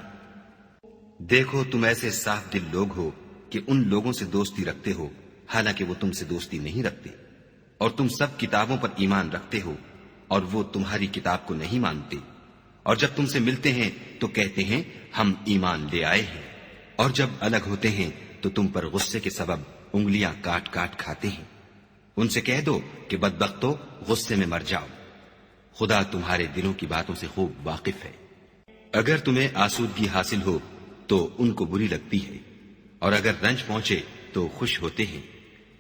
دیکھو، تم ایسے صاف دل لوگ ہو کہ ان لوگوں سے دوستی رکھتے ہو حالانکہ وہ تم سے دوستی نہیں رکھتے، اور تم سب کتابوں پر ایمان رکھتے ہو اور وہ تمہاری کتاب کو نہیں مانتے، اور جب تم سے ملتے ہیں تو کہتے ہیں ہم ایمان لے آئے ہیں، اور جب الگ ہوتے ہیں تو تم پر غصے کے سبب انگلیاں کاٹ کاٹ کھاتے ہیں۔ ان سے کہہ دو کہ بدبختو، غصے میں مر جاؤ، خدا تمہارے دلوں کی باتوں سے خوب واقف ہے۔ اگر تمہیں آسودگی حاصل ہو تو ان کو بری لگتی ہے، اور اگر رنج پہنچے تو خوش ہوتے ہیں،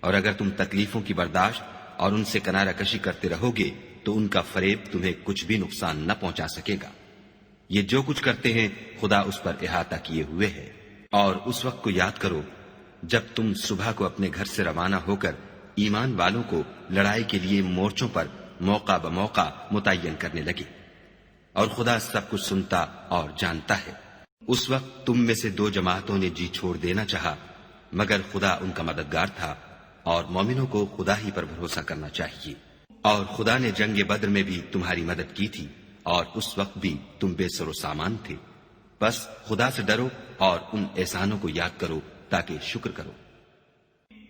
اور اگر تم تکلیفوں کی برداشت اور ان سے کنارہ کشی کرتے رہو گے تو ان کا فریب تمہیں کچھ بھی نقصان نہ پہنچا سکے گا۔ یہ جو کچھ کرتے ہیں خدا اس پر احاطہ کیے ہوئے ہے۔ اور اس وقت کو یاد کرو جب تم صبح کو اپنے گھر سے روانہ ہو کر ایمان والوں کو لڑائی کے لیے مورچوں پر موقع بموقع متعین کرنے لگے، اور خدا سب کچھ سنتا اور جانتا ہے۔ اس وقت تم میں سے دو جماعتوں نے جی چھوڑ دینا چاہا، مگر خدا ان کا مددگار تھا، اور مومنوں کو خدا ہی پر بھروسہ کرنا چاہیے۔ اور خدا نے جنگ بدر میں بھی تمہاری مدد کی تھی، اور اس وقت بھی تم بے سر و سامان تھے۔ بس خدا سے ڈرو اور ان احسانوں کو یاد کرو تاکہ شکر کرو۔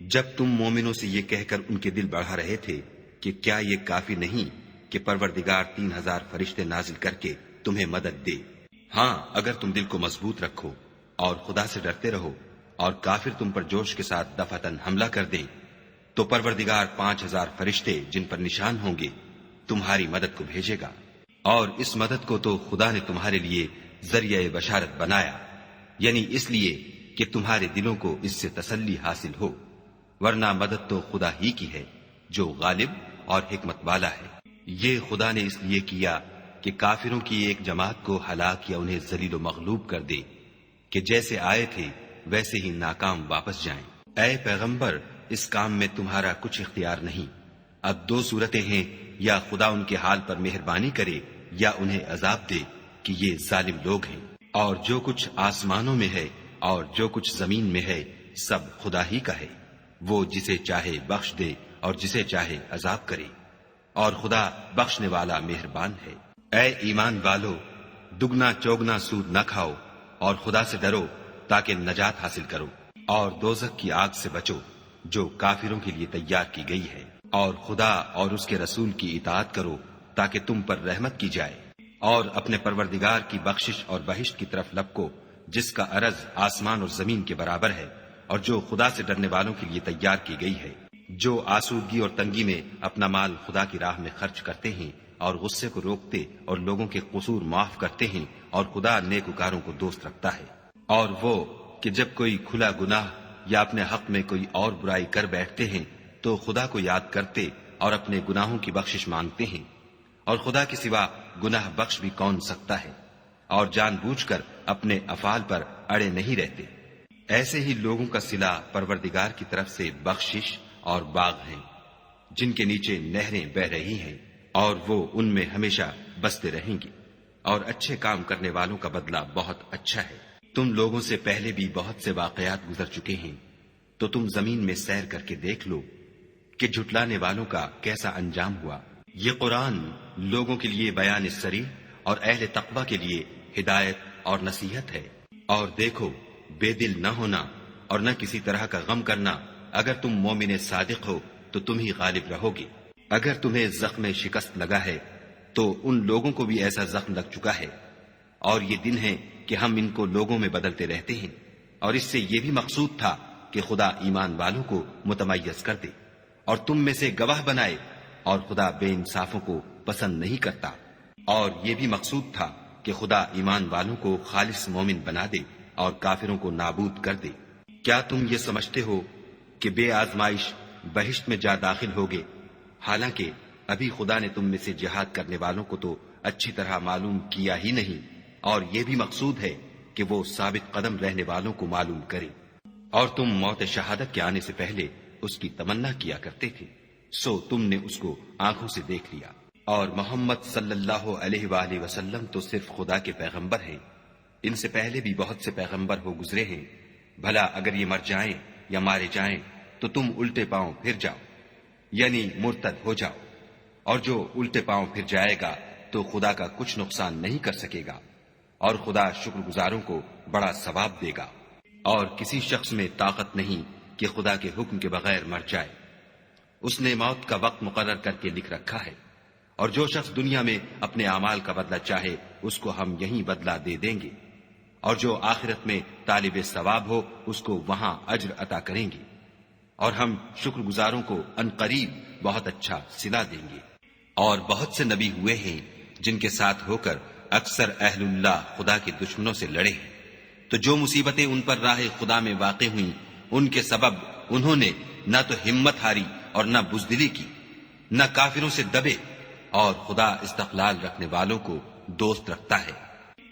جب تم مومنوں سے یہ کہہ کر ان کے دل بڑھا رہے تھے کہ کیا یہ کافی نہیں کہ پروردگار 3000 فرشتے نازل کر کے تمہیں مدد دے؟ ہاں، اگر تم دل کو مضبوط رکھو اور خدا سے ڈرتے رہو اور کافر تم پر جوش کے ساتھ دفعتاً حملہ کر دیں تو پروردگار 5000 فرشتے جن پر نشان ہوں گے تمہاری مدد کو بھیجے گا، اور اس مدد کو تو خدا نے تمہارے لیے ذریعہ بشارت بنایا، یعنی اس لیے کہ تمہارے دلوں کو اس سے تسلی حاصل ہو، ورنہ مدد تو خدا ہی کی ہے جو غالب اور حکمت والا ہے۔ یہ خدا نے اس لیے کیا کہ کافروں کی ایک جماعت کو ہلاک یا انہیں ذلیل و مغلوب کر دے کہ جیسے آئے تھے ویسے ہی ناکام واپس جائیں۔ اے پیغمبر، اس کام میں تمہارا کچھ اختیار نہیں۔ اب دو صورتیں ہیں، یا خدا ان کے حال پر مہربانی کرے یا انہیں عذاب دے کہ یہ ظالم لوگ ہیں۔ اور جو کچھ آسمانوں میں ہے اور جو کچھ زمین میں ہے سب خدا ہی کا ہے، وہ جسے چاہے بخش دے اور جسے چاہے عذاب کرے، اور خدا بخشنے والا مہربان ہے۔ اے ایمان والو، دگنا چوگنا سود نہ کھاؤ اور خدا سے ڈرو تاکہ نجات حاصل کرو، اور دوزخ کی آگ سے بچو جو کافروں کے لیے تیار کی گئی ہے، اور خدا اور اس کے رسول کی اطاعت کرو تاکہ تم پر رحمت کی جائے، اور اپنے پروردگار کی بخشش اور بہشت کی طرف لپکو جس کا عرض آسمان اور زمین کے برابر ہے، اور جو خدا سے ڈرنے والوں کے لیے تیار کی گئی ہے۔ جو آسودگی اور تنگی میں اپنا مال خدا کی راہ میں خرچ کرتے ہیں اور غصے کو روکتے اور لوگوں کے قصور معاف کرتے ہیں، اور خدا نیکوکاروں کو دوست رکھتا ہے۔ اور وہ کہ جب کوئی کھلا گناہ یا اپنے حق میں کوئی اور برائی کر بیٹھتے ہیں تو خدا کو یاد کرتے اور اپنے گناہوں کی بخشش مانگتے ہیں، اور خدا کے سوا گناہ بخش بھی کون سکتا ہے، اور جان بوجھ کر اپنے افعال پر اڑے نہیں رہتے، ایسے ہی لوگوں کا صلہ پروردگار کی طرف سے بخشش اور باغ ہیں جن کے نیچے نہریں بہ رہی ہیں، اور وہ ان میں ہمیشہ بستے رہیں گے، اور اچھے کام کرنے والوں کا بدلہ بہت اچھا ہے۔ تم لوگوں سے پہلے بھی بہت سے واقعات گزر چکے ہیں، تو تم زمین میں سیر کر کے دیکھ لو کہ جھٹلانے والوں کا کیسا انجام ہوا۔ یہ قرآن لوگوں کے لیے بیان صریح اور اہل تقوی کے لیے ہدایت اور نصیحت ہے۔ اور دیکھو، بے دل نہ ہونا اور نہ کسی طرح کا غم کرنا، اگر تم مومن صادق ہو تو تم ہی غالب رہو گے۔ اگر تمہیں زخم شکست لگا ہے تو ان لوگوں کو بھی ایسا زخم لگ چکا ہے، اور یہ دن ہے کہ ہم ان کو لوگوں میں بدلتے رہتے ہیں، اور اس سے یہ بھی مقصود تھا کہ خدا ایمان والوں کو متمیز کر دے اور تم میں سے گواہ بنائے، اور خدا بے انصافوں کو پسند نہیں کرتا، اور یہ بھی مقصود تھا کہ خدا ایمان والوں کو خالص مومن بنا دے اور کافروں کو نابود کر دے۔ کیا تم یہ سمجھتے ہو کہ بے آزمائش بہشت میں جا داخل ہوگے، حالانکہ ابھی خدا نے تم میں سے جہاد کرنے والوں کو تو اچھی طرح معلوم کیا ہی نہیں، اور یہ بھی مقصود ہے کہ وہ ثابت قدم رہنے والوں کو معلوم کرے۔ اور تم موت شہادت کے آنے سے پہلے اس کی تمنا کیا کرتے تھے، سو تم نے اس کو آنکھوں سے دیکھ لیا۔ اور محمد صلی اللہ علیہ وآلہ وسلم تو صرف خدا کے پیغمبر ہیں، ان سے پہلے بھی بہت سے پیغمبر ہو گزرے ہیں، بھلا اگر یہ مر جائیں یا مارے جائیں تو تم الٹے پاؤں پھر جاؤ، یعنی مرتد ہو جاؤ، اور جو الٹے پاؤں پھر جائے گا تو خدا کا کچھ نقصان نہیں کر سکے گا، اور خدا شکر گزاروں کو بڑا ثواب دے گا۔ اور کسی شخص میں طاقت نہیں کہ خدا کے حکم کے بغیر مر جائے، اس نے موت کا وقت مقرر کر کے لکھ رکھا ہے، اور جو شخص دنیا میں اپنے اعمال کا بدلہ چاہے اس کو ہم یہیں بدلہ دے دیں گے، اور جو آخرت میں طالب ثواب ہو اس کو وہاں اجر عطا کریں گے، اور ہم شکر گزاروں کو عنقریب بہت اچھا صلہ دیں گے۔ اور بہت سے نبی ہوئے ہیں جن کے ساتھ ہو کر اکثر اہل اللہ خدا کے دشمنوں سے لڑے ہیں، تو جو مصیبتیں ان پر راہ خدا میں واقع ہوئیں ان کے سبب انہوں نے نہ تو ہمت ہاری اور نہ بزدلی کی، نہ کافروں سے دبے، اور خدا استقلال رکھنے والوں کو دوست رکھتا ہے۔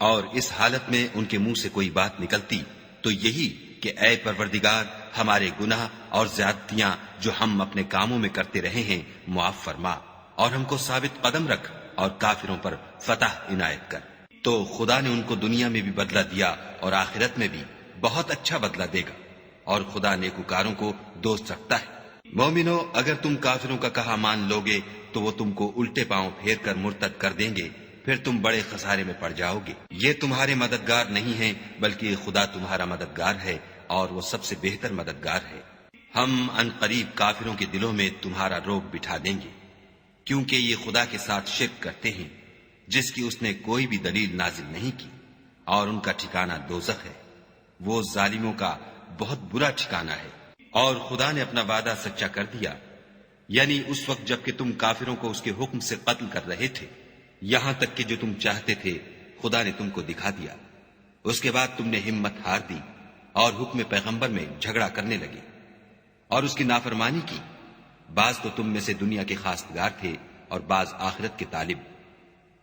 اور اس حالت میں ان کے منہ سے کوئی بات نکلتی تو یہی کہ اے پروردگار، ہمارے گناہ اور زیادتیاں جو ہم اپنے کاموں میں کرتے رہے ہیں معاف فرما، اور ہم کو ثابت قدم رکھ اور کافروں پر فتح عنایت کر۔ تو خدا نے ان کو دنیا میں بھی بدلہ دیا اور آخرت میں بھی بہت اچھا بدلہ دے گا، اور خدا نیکوکاروں کو دوست رکھتا ہے۔ مومنو، اگر تم کافروں کا کہا مان لوگے تو وہ تم کو الٹے پاؤں پھیر کر مرتد کر دیں گے، پھر تم بڑے خسارے میں پڑ جاؤ گے۔ یہ تمہارے مددگار نہیں ہیں بلکہ خدا تمہارا مددگار ہے، اور وہ سب سے بہتر مددگار ہے۔ ہم ان قریب کافروں کے دلوں میں تمہارا روب بٹھا دیں گے، کیونکہ یہ خدا کے ساتھ شرک کرتے ہیں جس کی اس نے کوئی بھی دلیل نازل نہیں کی، اور ان کا ٹھکانہ دوزخ ہے، وہ ظالموں کا بہت برا ٹھکانہ ہے۔ اور خدا نے اپنا وعدہ سچا کر دیا، یعنی اس وقت جب کہ تم کافروں کو اس کے حکم سے قتل کر رہے تھے، یہاں تک کہ جو تم چاہتے تھے خدا نے تم کو دکھا دیا۔ اس کے بعد تم نے ہمت ہار دی اور حکم پیغمبر میں جھگڑا کرنے لگے اور اس کی نافرمانی کی۔ بعض تو تم میں سے دنیا کے خواستگار تھے اور بعض آخرت کے طالب۔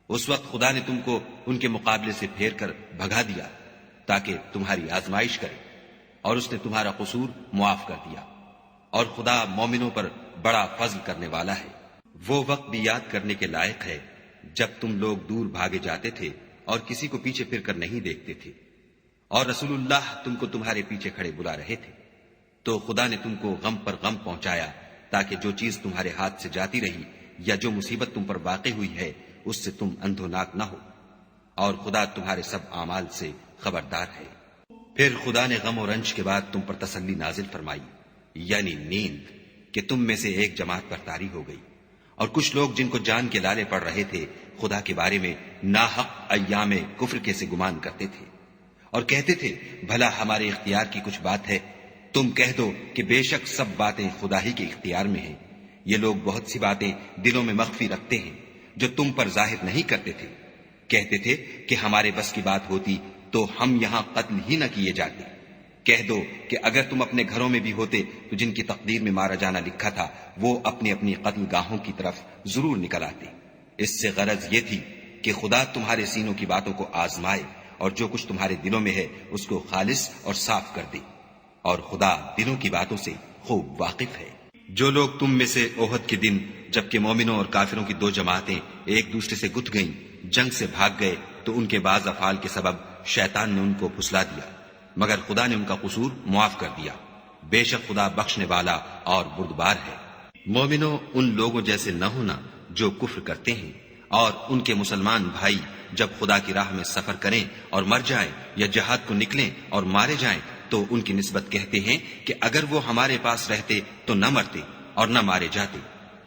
اس وقت خدا نے تم کو ان کے مقابلے سے پھیر کر بھگا دیا تاکہ تمہاری آزمائش کرے، اور اس نے تمہارا قصور معاف کر دیا، اور خدا مومنوں پر بڑا فضل کرنے والا ہے۔ وہ وقت بھی یاد کرنے کے لائق ہے جب تم لوگ دور بھاگے جاتے تھے اور کسی کو پیچھے پھر کر نہیں دیکھتے تھے، اور رسول اللہ تم کو تمہارے پیچھے کھڑے بلا رہے تھے، تو خدا نے تم کو غم پر غم پہنچایا تاکہ جو چیز تمہارے ہاتھ سے جاتی رہی یا جو مصیبت تم پر واقع ہوئی ہے اس سے تم اندھوناک نہ ہو، اور خدا تمہارے سب اعمال سے خبردار ہے۔ پھر خدا نے غم و رنج کے بعد تم پر تسلی نازل فرمائی، یعنی نیند، کہ تم میں سے ایک جماعت پر طاری ہو گئی، اور کچھ لوگ جن کو جان کے لالے پڑ رہے تھے خدا کے بارے میں ناحق ایام کفر کے سے گمان کرتے تھے، اور کہتے تھے بھلا ہمارے اختیار کی کچھ بات ہے؟ تم کہہ دو کہ بے شک سب باتیں خدا ہی کے اختیار میں ہیں۔ یہ لوگ بہت سی باتیں دلوں میں مخفی رکھتے ہیں جو تم پر ظاہر نہیں کرتے تھے۔ کہتے تھے کہ ہمارے بس کی بات ہوتی تو ہم یہاں قتل ہی نہ کیے جاتے، کہہ دو کہ اگر تم اپنے گھروں میں بھی ہوتے تو جن کی تقدیر میں مارا جانا لکھا تھا وہ اپنی اپنی قتل گاہوں کی طرف ضرور نکل آتے۔ اس سے غرض یہ تھی کہ خدا تمہارے سینوں کی باتوں کو آزمائے اور جو کچھ تمہارے دلوں میں ہے اس کو خالص اور صاف کر دے، اور خدا دلوں کی باتوں سے خوب واقف ہے۔ جو لوگ تم میں سے احد کے دن جبکہ مومنوں اور کافروں کی دو جماعتیں ایک دوسرے سے گتھ گئیں جنگ سے بھاگ گئے تو ان کے بعض افعال کے سبب شیطان نے ان کو پھسلا دیا، مگر خدا نے ان کا قصور معاف کر دیا۔ بے شک خدا بخشنے والا اور بردبار ہے۔ مومنوں، ان لوگوں جیسے نہ ہونا جو کفر کرتے ہیں، اور ان کے مسلمان بھائی جب خدا کی راہ میں سفر کریں اور مر جائیں یا جہاد کو نکلیں اور مارے جائیں تو ان کی نسبت کہتے ہیں کہ اگر وہ ہمارے پاس رہتے تو نہ مرتے اور نہ مارے جاتے۔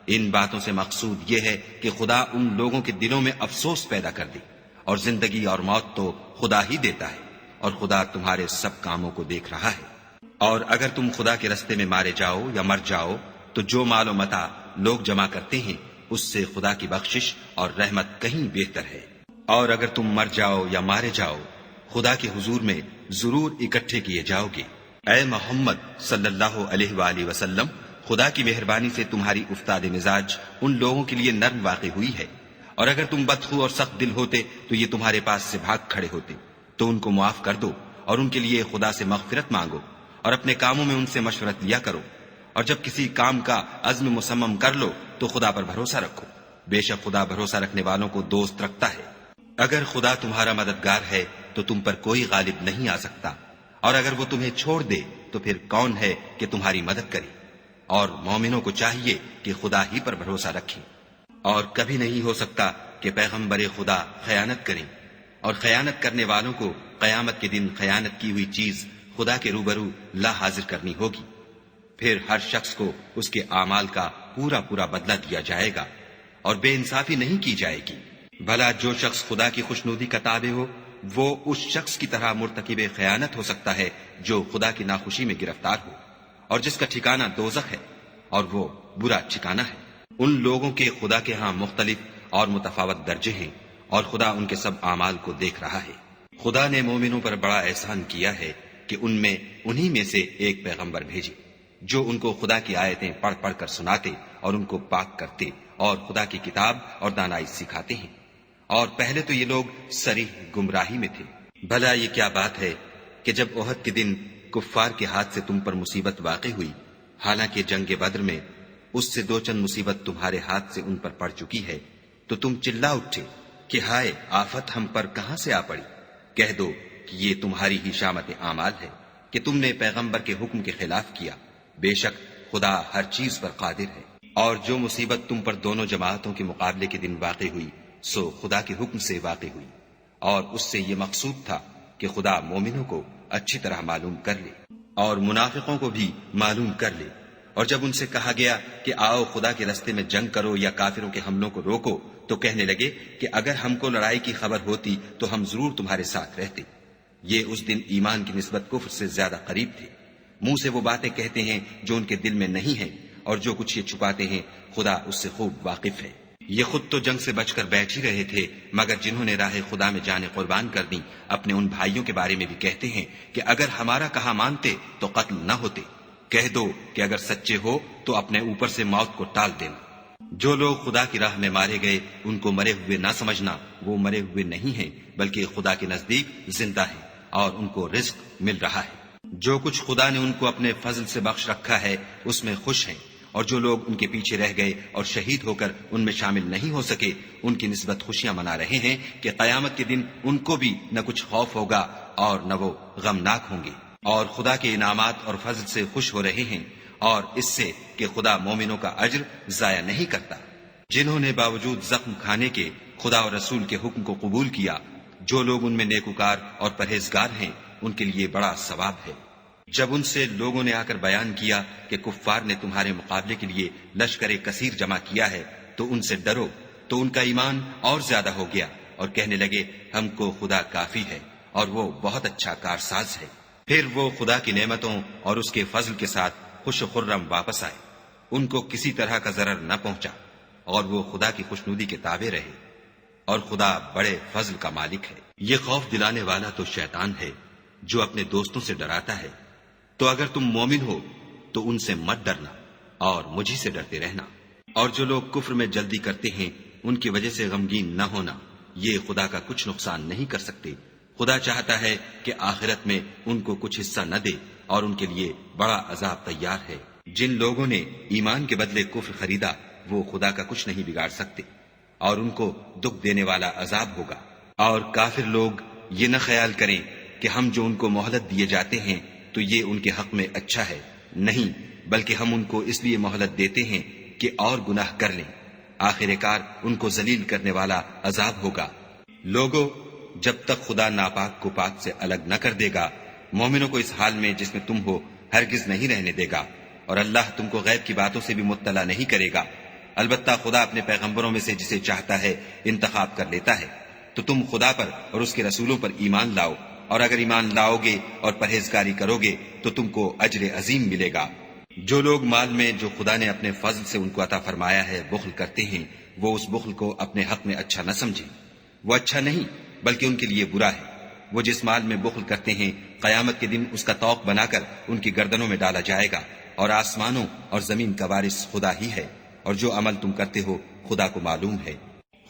ان باتوں سے مقصود یہ ہے کہ خدا ان لوگوں کے دلوں میں افسوس پیدا کر دے، اور زندگی اور موت تو خدا ہی دیتا ہے، اور خدا تمہارے سب کاموں کو دیکھ رہا ہے۔ اور اگر تم خدا کے رستے میں مارے جاؤ یا مر جاؤ تو جو مال و متاع لوگ جمع کرتے ہیں اس سے خدا کی بخشش اور رحمت کہیں بہتر ہے۔ اور اگر تم مر جاؤ یا مارے جاؤ خدا کے حضور میں ضرور اکٹھے کیے جاؤ گے۔ اے محمد صلی اللہ علیہ وآلہ وسلم، خدا کی مہربانی سے تمہاری افتاد مزاج ان لوگوں کے لیے نرم واقع ہوئی ہے، اور اگر تم بدخو اور سخت دل ہوتے تو یہ تمہارے پاس سے بھاگ کھڑے ہوتے، تو ان کو معاف کر دو اور ان کے لیے خدا سے مغفرت مانگو، اور اپنے کاموں میں ان سے مشورت لیا کرو، اور جب کسی کام کا عزم مصمم کر لو تو خدا پر بھروسہ رکھو، بے شک خدا بھروسہ رکھنے والوں کو دوست رکھتا ہے۔ اگر خدا تمہارا مددگار ہے تو تم پر کوئی غالب نہیں آ سکتا، اور اگر وہ تمہیں چھوڑ دے تو پھر کون ہے کہ تمہاری مدد کرے؟ اور مومنوں کو چاہیے کہ خدا ہی پر بھروسہ رکھیں، اور کبھی نہیں ہو سکتا کہ پیغمبر خدا خیانت کریں، اور خیانت کرنے والوں کو قیامت کے دن خیانت کی ہوئی چیز خدا کے روبرو لا حاضر کرنی ہوگی، پھر ہر شخص کو اس کے اعمال کا پورا پورا بدلہ دیا جائے گا، اور بے انصافی نہیں کی جائے گی۔ بھلا جو شخص خدا کی خوشنودی کا تابع ہو وہ اس شخص کی طرح مرتکب خیانت ہو سکتا ہے جو خدا کی ناخوشی میں گرفتار ہو، اور جس کا ٹھکانہ دوزخ ہے، اور وہ برا ٹھکانہ ہے۔ ان لوگوں کے خدا کے ہاں مختلف اور متفاوت درجے ہیں، اور خدا ان کے سب اعمال کو دیکھ رہا ہے۔ خدا نے مومنوں پر بڑا احسان کیا ہے کہ ان میں انہی میں سے ایک پیغمبر بھیجے جو ان کو خدا کی آیتیں پڑھ پڑھ کر سناتے اور ان کو پاک کرتے اور خدا کی کتاب اور دانائی سکھاتے ہیں، اور پہلے تو یہ لوگ صریح گمراہی میں تھے۔ بھلا یہ کیا بات ہے کہ جب احد کے دن کفار کے ہاتھ سے تم پر مصیبت واقع ہوئی، حالانکہ جنگ بدر میں اس سے دو چند مصیبت تمہارے ہاتھ سے ان پر پڑ چکی ہے، تو تم چلا اٹھے کہ ہائے آفت ہم پر کہاں سے آ پڑی؟ کہہ دو کہ یہ تمہاری ہی شامت اعمال ہے کہ تم نے پیغمبر کے حکم کے خلاف کیا، بے شک خدا ہر چیز پر قادر ہے۔ اور جو مصیبت تم پر دونوں جماعتوں کے مقابلے کے دن واقع ہوئی سو خدا کے حکم سے واقع ہوئی، اور اس سے یہ مقصود تھا کہ خدا مومنوں کو اچھی طرح معلوم کر لے اور منافقوں کو بھی معلوم کر لے۔ اور جب ان سے کہا گیا کہ آؤ خدا کے رستے میں جنگ کرو یا کافروں کے حملوں کو روکو تو کہنے لگے کہ اگر ہم کو لڑائی کی خبر ہوتی تو ہم ضرور تمہارے ساتھ رہتے۔ یہ اس دن ایمان کی نسبت کفر سے زیادہ قریب تھے۔ منہ سے وہ باتیں کہتے ہیں جو ان کے دل میں نہیں ہیں، اور جو کچھ یہ چھپاتے ہیں خدا اس سے خوب واقف ہے۔ یہ خود تو جنگ سے بچ کر بیٹھ ہی رہے تھے، مگر جنہوں نے راہ خدا میں جانیں قربان کر دیں اپنے ان بھائیوں کے بارے میں بھی کہتے ہیں کہ اگر ہمارا کہا مانتے تو قتل نہ ہوتے۔ کہہ دو کہ اگر سچے ہو تو اپنے اوپر سے موت کو ٹال دینا۔ جو لوگ خدا کی راہ میں مارے گئے ان کو مرے ہوئے نہ سمجھنا، وہ مرے ہوئے نہیں ہیں بلکہ خدا کے نزدیک زندہ ہیں اور ان کو رزق مل رہا ہے۔ جو کچھ خدا نے ان کو اپنے فضل سے بخش رکھا ہے اس میں خوش ہیں، اور جو لوگ ان کے پیچھے رہ گئے اور شہید ہو کر ان میں شامل نہیں ہو سکے ان کی نسبت خوشیاں منا رہے ہیں کہ قیامت کے دن ان کو بھی نہ کچھ خوف ہوگا اور نہ وہ غمناک ہوں گے، اور خدا کے انعامات اور فضل سے خوش ہو رہے ہیں، اور اس سے کہ خدا مومنوں کا اجر ضائع نہیں کرتا۔ جنہوں نے باوجود زخم کھانے کے خدا اور رسول کے حکم کو قبول کیا، جو لوگ ان میں نیکوکار اور پرہیزگار ہیں ان کے لیے بڑا ثواب ہے۔ جب ان سے لوگوں نے آ کر بیان کیا کہ کفار نے تمہارے مقابلے کے لیے لشکر کثیر جمع کیا ہے تو ان سے ڈرو، تو ان کا ایمان اور زیادہ ہو گیا اور کہنے لگے ہم کو خدا کافی ہے اور وہ بہت اچھا کارساز ہے۔ پھر وہ خدا کی نعمتوں اور اس کے فضل کے ساتھ خوش و خرم واپس آئے، ان کو کسی طرح کا ضرر نہ پہنچا، اور وہ خدا کی خوشنودی کے تابع رہے، اور خدا بڑے فضل کا مالک ہے۔ یہ خوف دلانے والا تو شیطان ہے جو اپنے دوستوں سے ڈراتا ہے تو اگر تم مومن ہو تو ان سے مت ڈرنا اور مجھی سے ڈرتے رہنا۔ اور جو لوگ کفر میں جلدی کرتے ہیں ان کی وجہ سے غمگین نہ ہونا، یہ خدا کا کچھ نقصان نہیں کر سکتے۔ خدا چاہتا ہے کہ آخرت میں ان کو کچھ حصہ نہ دے اور ان کے لیے بڑا عذاب تیار ہے۔ جن لوگوں نے ایمان کے بدلے کفر خریدا وہ خدا کا کچھ نہیں بگاڑ سکتے اور ان کو دکھ دینے والا عذاب ہوگا۔ اور کافر لوگ یہ نہ خیال کریں کہ ہم جو ان کو مہلت دیے جاتے ہیں تو یہ ان کے حق میں اچھا ہے، نہیں، بلکہ ہم ان کو اس لیے مہلت دیتے ہیں کہ اور گناہ کر لیں، آخر کار ان کو ذلیل کرنے والا عذاب ہوگا۔ لوگو، جب تک خدا ناپاک کو پاک سے الگ نہ کر دے گا، مومنوں کو اس حال میں جس میں تم ہو ہرگز نہیں رہنے دے گا، اور اللہ تم کو غیب کی باتوں سے بھی مطلع نہیں کرے گا۔ البتہ خدا اپنے پیغمبروں میں سے جسے چاہتا ہے انتخاب کر لیتا ہے۔ تو تم خدا پر اور اس کے رسولوں پر ایمان لاؤ، اور اگر ایمان لاؤ گے اور پرہیزگاری کرو گے تو تم کو اجر عظیم ملے گا۔ جو لوگ مال میں جو خدا نے اپنے فضل سے ان کو عطا فرمایا ہے بخل کرتے ہیں، وہ اس بخل کو اپنے حق میں اچھا نہ سمجھیں، وہ اچھا نہیں بلکہ ان کے لیے برا ہے۔ وہ جس مال میں بخل کرتے ہیں قیامت کے دن اس کا طوق بنا کر ان کی گردنوں میں ڈالا جائے گا، اور آسمانوں اور زمین کا وارث خدا ہی ہے، اور جو عمل تم کرتے ہو خدا کو معلوم ہے۔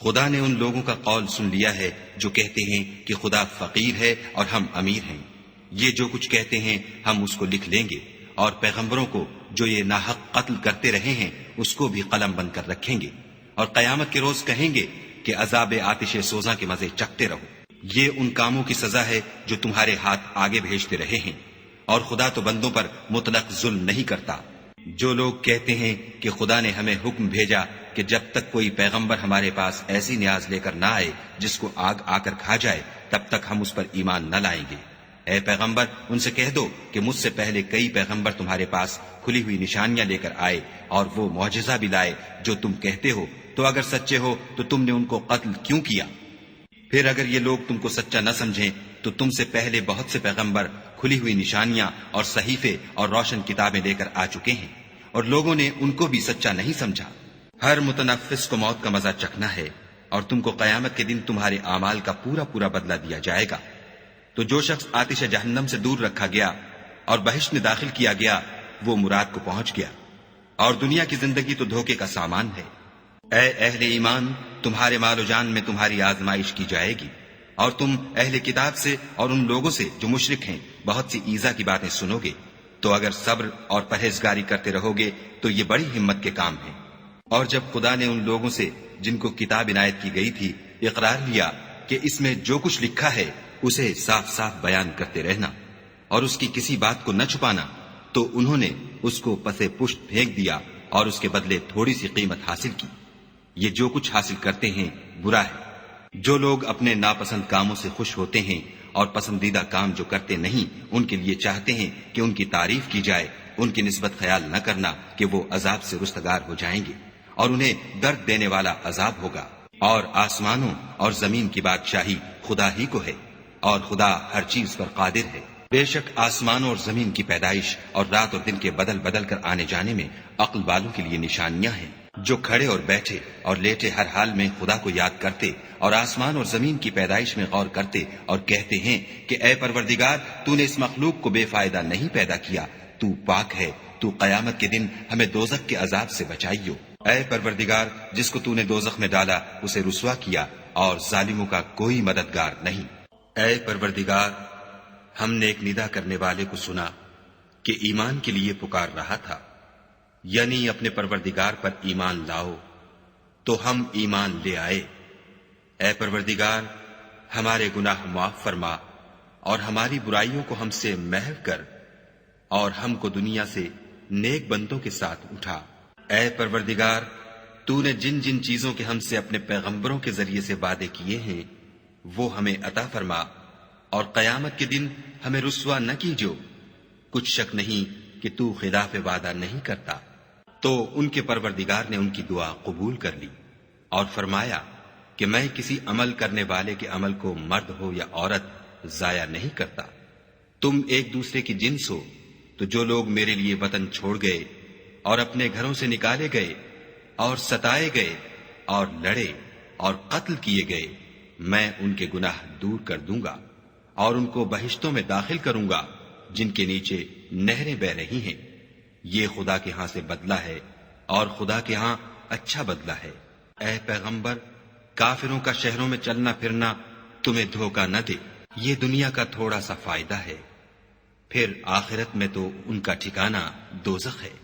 خدا نے ان لوگوں کا قول سن لیا ہے جو کہتے ہیں کہ خدا فقیر ہے اور ہم امیر ہیں۔ یہ جو کچھ کہتے ہیں ہم اس کو لکھ لیں گے، اور پیغمبروں کو جو یہ ناحق قتل کرتے رہے ہیں اس کو بھی قلم بند کر رکھیں گے، اور قیامت کے روز کہیں گے کہ عذاب آتش سوزاں کے مزے چکھتے رہو۔ یہ ان کاموں کی سزا ہے جو تمہارے ہاتھ آگے بھیجتے رہے ہیں، اور خدا تو بندوں پر مطلق ظلم نہیں کرتا۔ جو لوگ کہتے ہیں کہ خدا نے ہمیں حکم بھیجا کہ جب تک کوئی پیغمبر ہمارے پاس ایسی نیاز لے کر نہ آئے جس کو آگ آ کر کھا جائے تب تک ہم اس پر ایمان نہ لائیں گے۔ اے پیغمبر، ان سے کہہ دو کہ مجھ سے پہلے کئی پیغمبر تمہارے پاس کھلی ہوئی نشانیاں لے کر آئے اور وہ معجزہ بھی لائے جو تم کہتے ہو، تو اگر سچے ہو تو تم نے ان کو قتل کیوں کیا؟ پھر اگر یہ لوگ تم کو سچا نہ سمجھیں تو تم سے پہلے بہت سے پیغمبر کھلی ہوئی نشانیاں اور صحیفے اور روشن کتابیں لے کر آ چکے ہیں، اور لوگوں نے ان کو بھی سچا نہیں سمجھا۔ ہر متنفس کو موت کا مزہ چکھنا ہے، اور تم کو قیامت کے دن تمہارے اعمال کا پورا پورا بدلہ دیا جائے گا۔ تو جو شخص آتش جہنم سے دور رکھا گیا اور بہشت میں داخل کیا گیا وہ مراد کو پہنچ گیا، اور دنیا کی زندگی تو دھوکے کا سامان ہے۔ اے اہل ایمان، تمہارے مال و جان میں تمہاری آزمائش کی جائے گی، اور تم اہل کتاب سے اور ان لوگوں سے جو مشرک ہیں بہت سی ایذا کی باتیں سنو گے، تو اگر صبر اور پرہیزگاری کرتے رہو گے تو یہ بڑی ہمت کے کام ہیں۔ اور جب خدا نے ان لوگوں سے جن کو کتاب عنایت کی گئی تھی اقرار لیا کہ اس میں جو کچھ لکھا ہے اسے صاف صاف بیان کرتے رہنا اور اس کی کسی بات کو نہ چھپانا، تو انہوں نے اس کو پسے پشت پھینک دیا اور اس کے بدلے تھوڑی سی قیمت حاصل کی۔ یہ جو کچھ حاصل کرتے ہیں برا ہے۔ جو لوگ اپنے ناپسند کاموں سے خوش ہوتے ہیں اور پسندیدہ کام جو کرتے نہیں ان کے لیے چاہتے ہیں کہ ان کی تعریف کی جائے، ان کی نسبت خیال نہ کرنا کہ وہ عذاب سے رستگار ہو جائیں گے اور انہیں درد دینے والا عذاب ہوگا۔ اور آسمانوں اور زمین کی بادشاہی خدا ہی کو ہے، اور خدا ہر چیز پر قادر ہے۔ بے شک آسمانوں اور زمین کی پیدائش اور رات اور دن کے بدل بدل کر آنے جانے میں عقل والوں کے لیے نشانیاں ہیں۔ جو کھڑے اور بیٹھے اور لیٹے ہر حال میں خدا کو یاد کرتے اور آسمان اور زمین کی پیدائش میں غور کرتے اور کہتے ہیں کہ اے پروردگار، تو نے اس مخلوق کو بے فائدہ نہیں پیدا کیا، تو پاک ہے، تو قیامت کے دن ہمیں دوزخ کے عذاب سے بچائیو۔ اے پروردگار، جس کو تو نے دوزخ میں ڈالا اسے رسوا کیا اور ظالموں کا کوئی مددگار نہیں۔ اے پروردگار، ہم نے ایک ندا کرنے والے کو سنا کہ ایمان کے لیے پکار رہا تھا، یعنی اپنے پروردگار پر ایمان لاؤ، تو ہم ایمان لے آئے۔ اے پروردگار، ہمارے گناہ معاف فرما اور ہماری برائیوں کو ہم سے محو کر، اور ہم کو دنیا سے نیک بندوں کے ساتھ اٹھا۔ اے پروردگار، تو نے جن جن چیزوں کے ہم سے اپنے پیغمبروں کے ذریعے سے وعدے کیے ہیں وہ ہمیں عطا فرما، اور قیامت کے دن ہمیں رسوا نہ کیجو۔ کچھ شک نہیں کہ تو خلاف وعدہ نہیں کرتا۔ تو ان کے پروردگار نے ان کی دعا قبول کر لی اور فرمایا کہ میں کسی عمل کرنے والے کے عمل کو مرد ہو یا عورت ضائع نہیں کرتا۔ تم ایک دوسرے کی جنس ہو، تو جو لوگ میرے لیے وطن چھوڑ گئے اور اپنے گھروں سے نکالے گئے اور ستائے گئے اور لڑے اور قتل کیے گئے، میں ان کے گناہ دور کر دوں گا اور ان کو بہشتوں میں داخل کروں گا جن کے نیچے نہریں بہ رہی ہیں، یہ خدا کے ہاں سے بدلہ ہے اور خدا کے ہاں اچھا بدلہ ہے۔ اے پیغمبر، کافروں کا شہروں میں چلنا پھرنا تمہیں دھوکہ نہ دے، یہ دنیا کا تھوڑا سا فائدہ ہے، پھر آخرت میں تو ان کا ٹھکانہ دوزخ ہے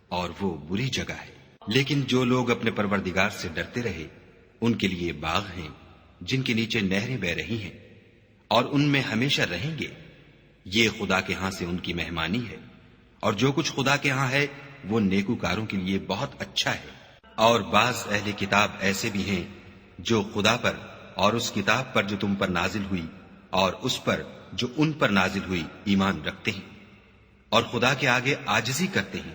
اور وہ بری جگہ ہے۔ لیکن جو لوگ اپنے پروردگار سے ڈرتے رہے ان کے لیے باغ ہیں جن کے نیچے نہریں بہ رہی ہیں اور ان میں ہمیشہ رہیں گے، یہ خدا کے ہاں سے ان کی مہمانی ہے، اور جو کچھ خدا کے ہاں ہے وہ نیکوکاروں کے لیے بہت اچھا ہے۔ اور بعض اہل کتاب ایسے بھی ہیں جو خدا پر اور اس کتاب پر جو تم پر نازل ہوئی اور اس پر جو ان پر نازل ہوئی ایمان رکھتے ہیں اور خدا کے آگے عاجزی کرتے ہیں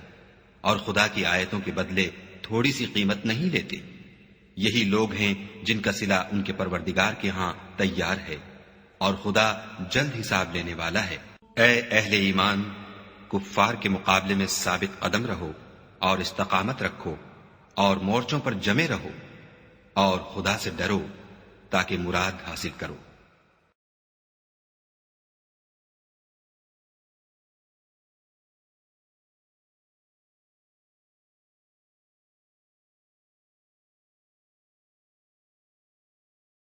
اور خدا کی آیتوں کے بدلے تھوڑی سی قیمت نہیں لیتے، یہی لوگ ہیں جن کا صلہ ان کے پروردگار کے ہاں تیار ہے اور خدا جلد حساب لینے والا ہے۔ اے اہل ایمان، کفار کے مقابلے میں ثابت قدم رہو اور استقامت رکھو اور مورچوں پر جمے رہو اور خدا سے ڈرو تاکہ مراد حاصل کرو۔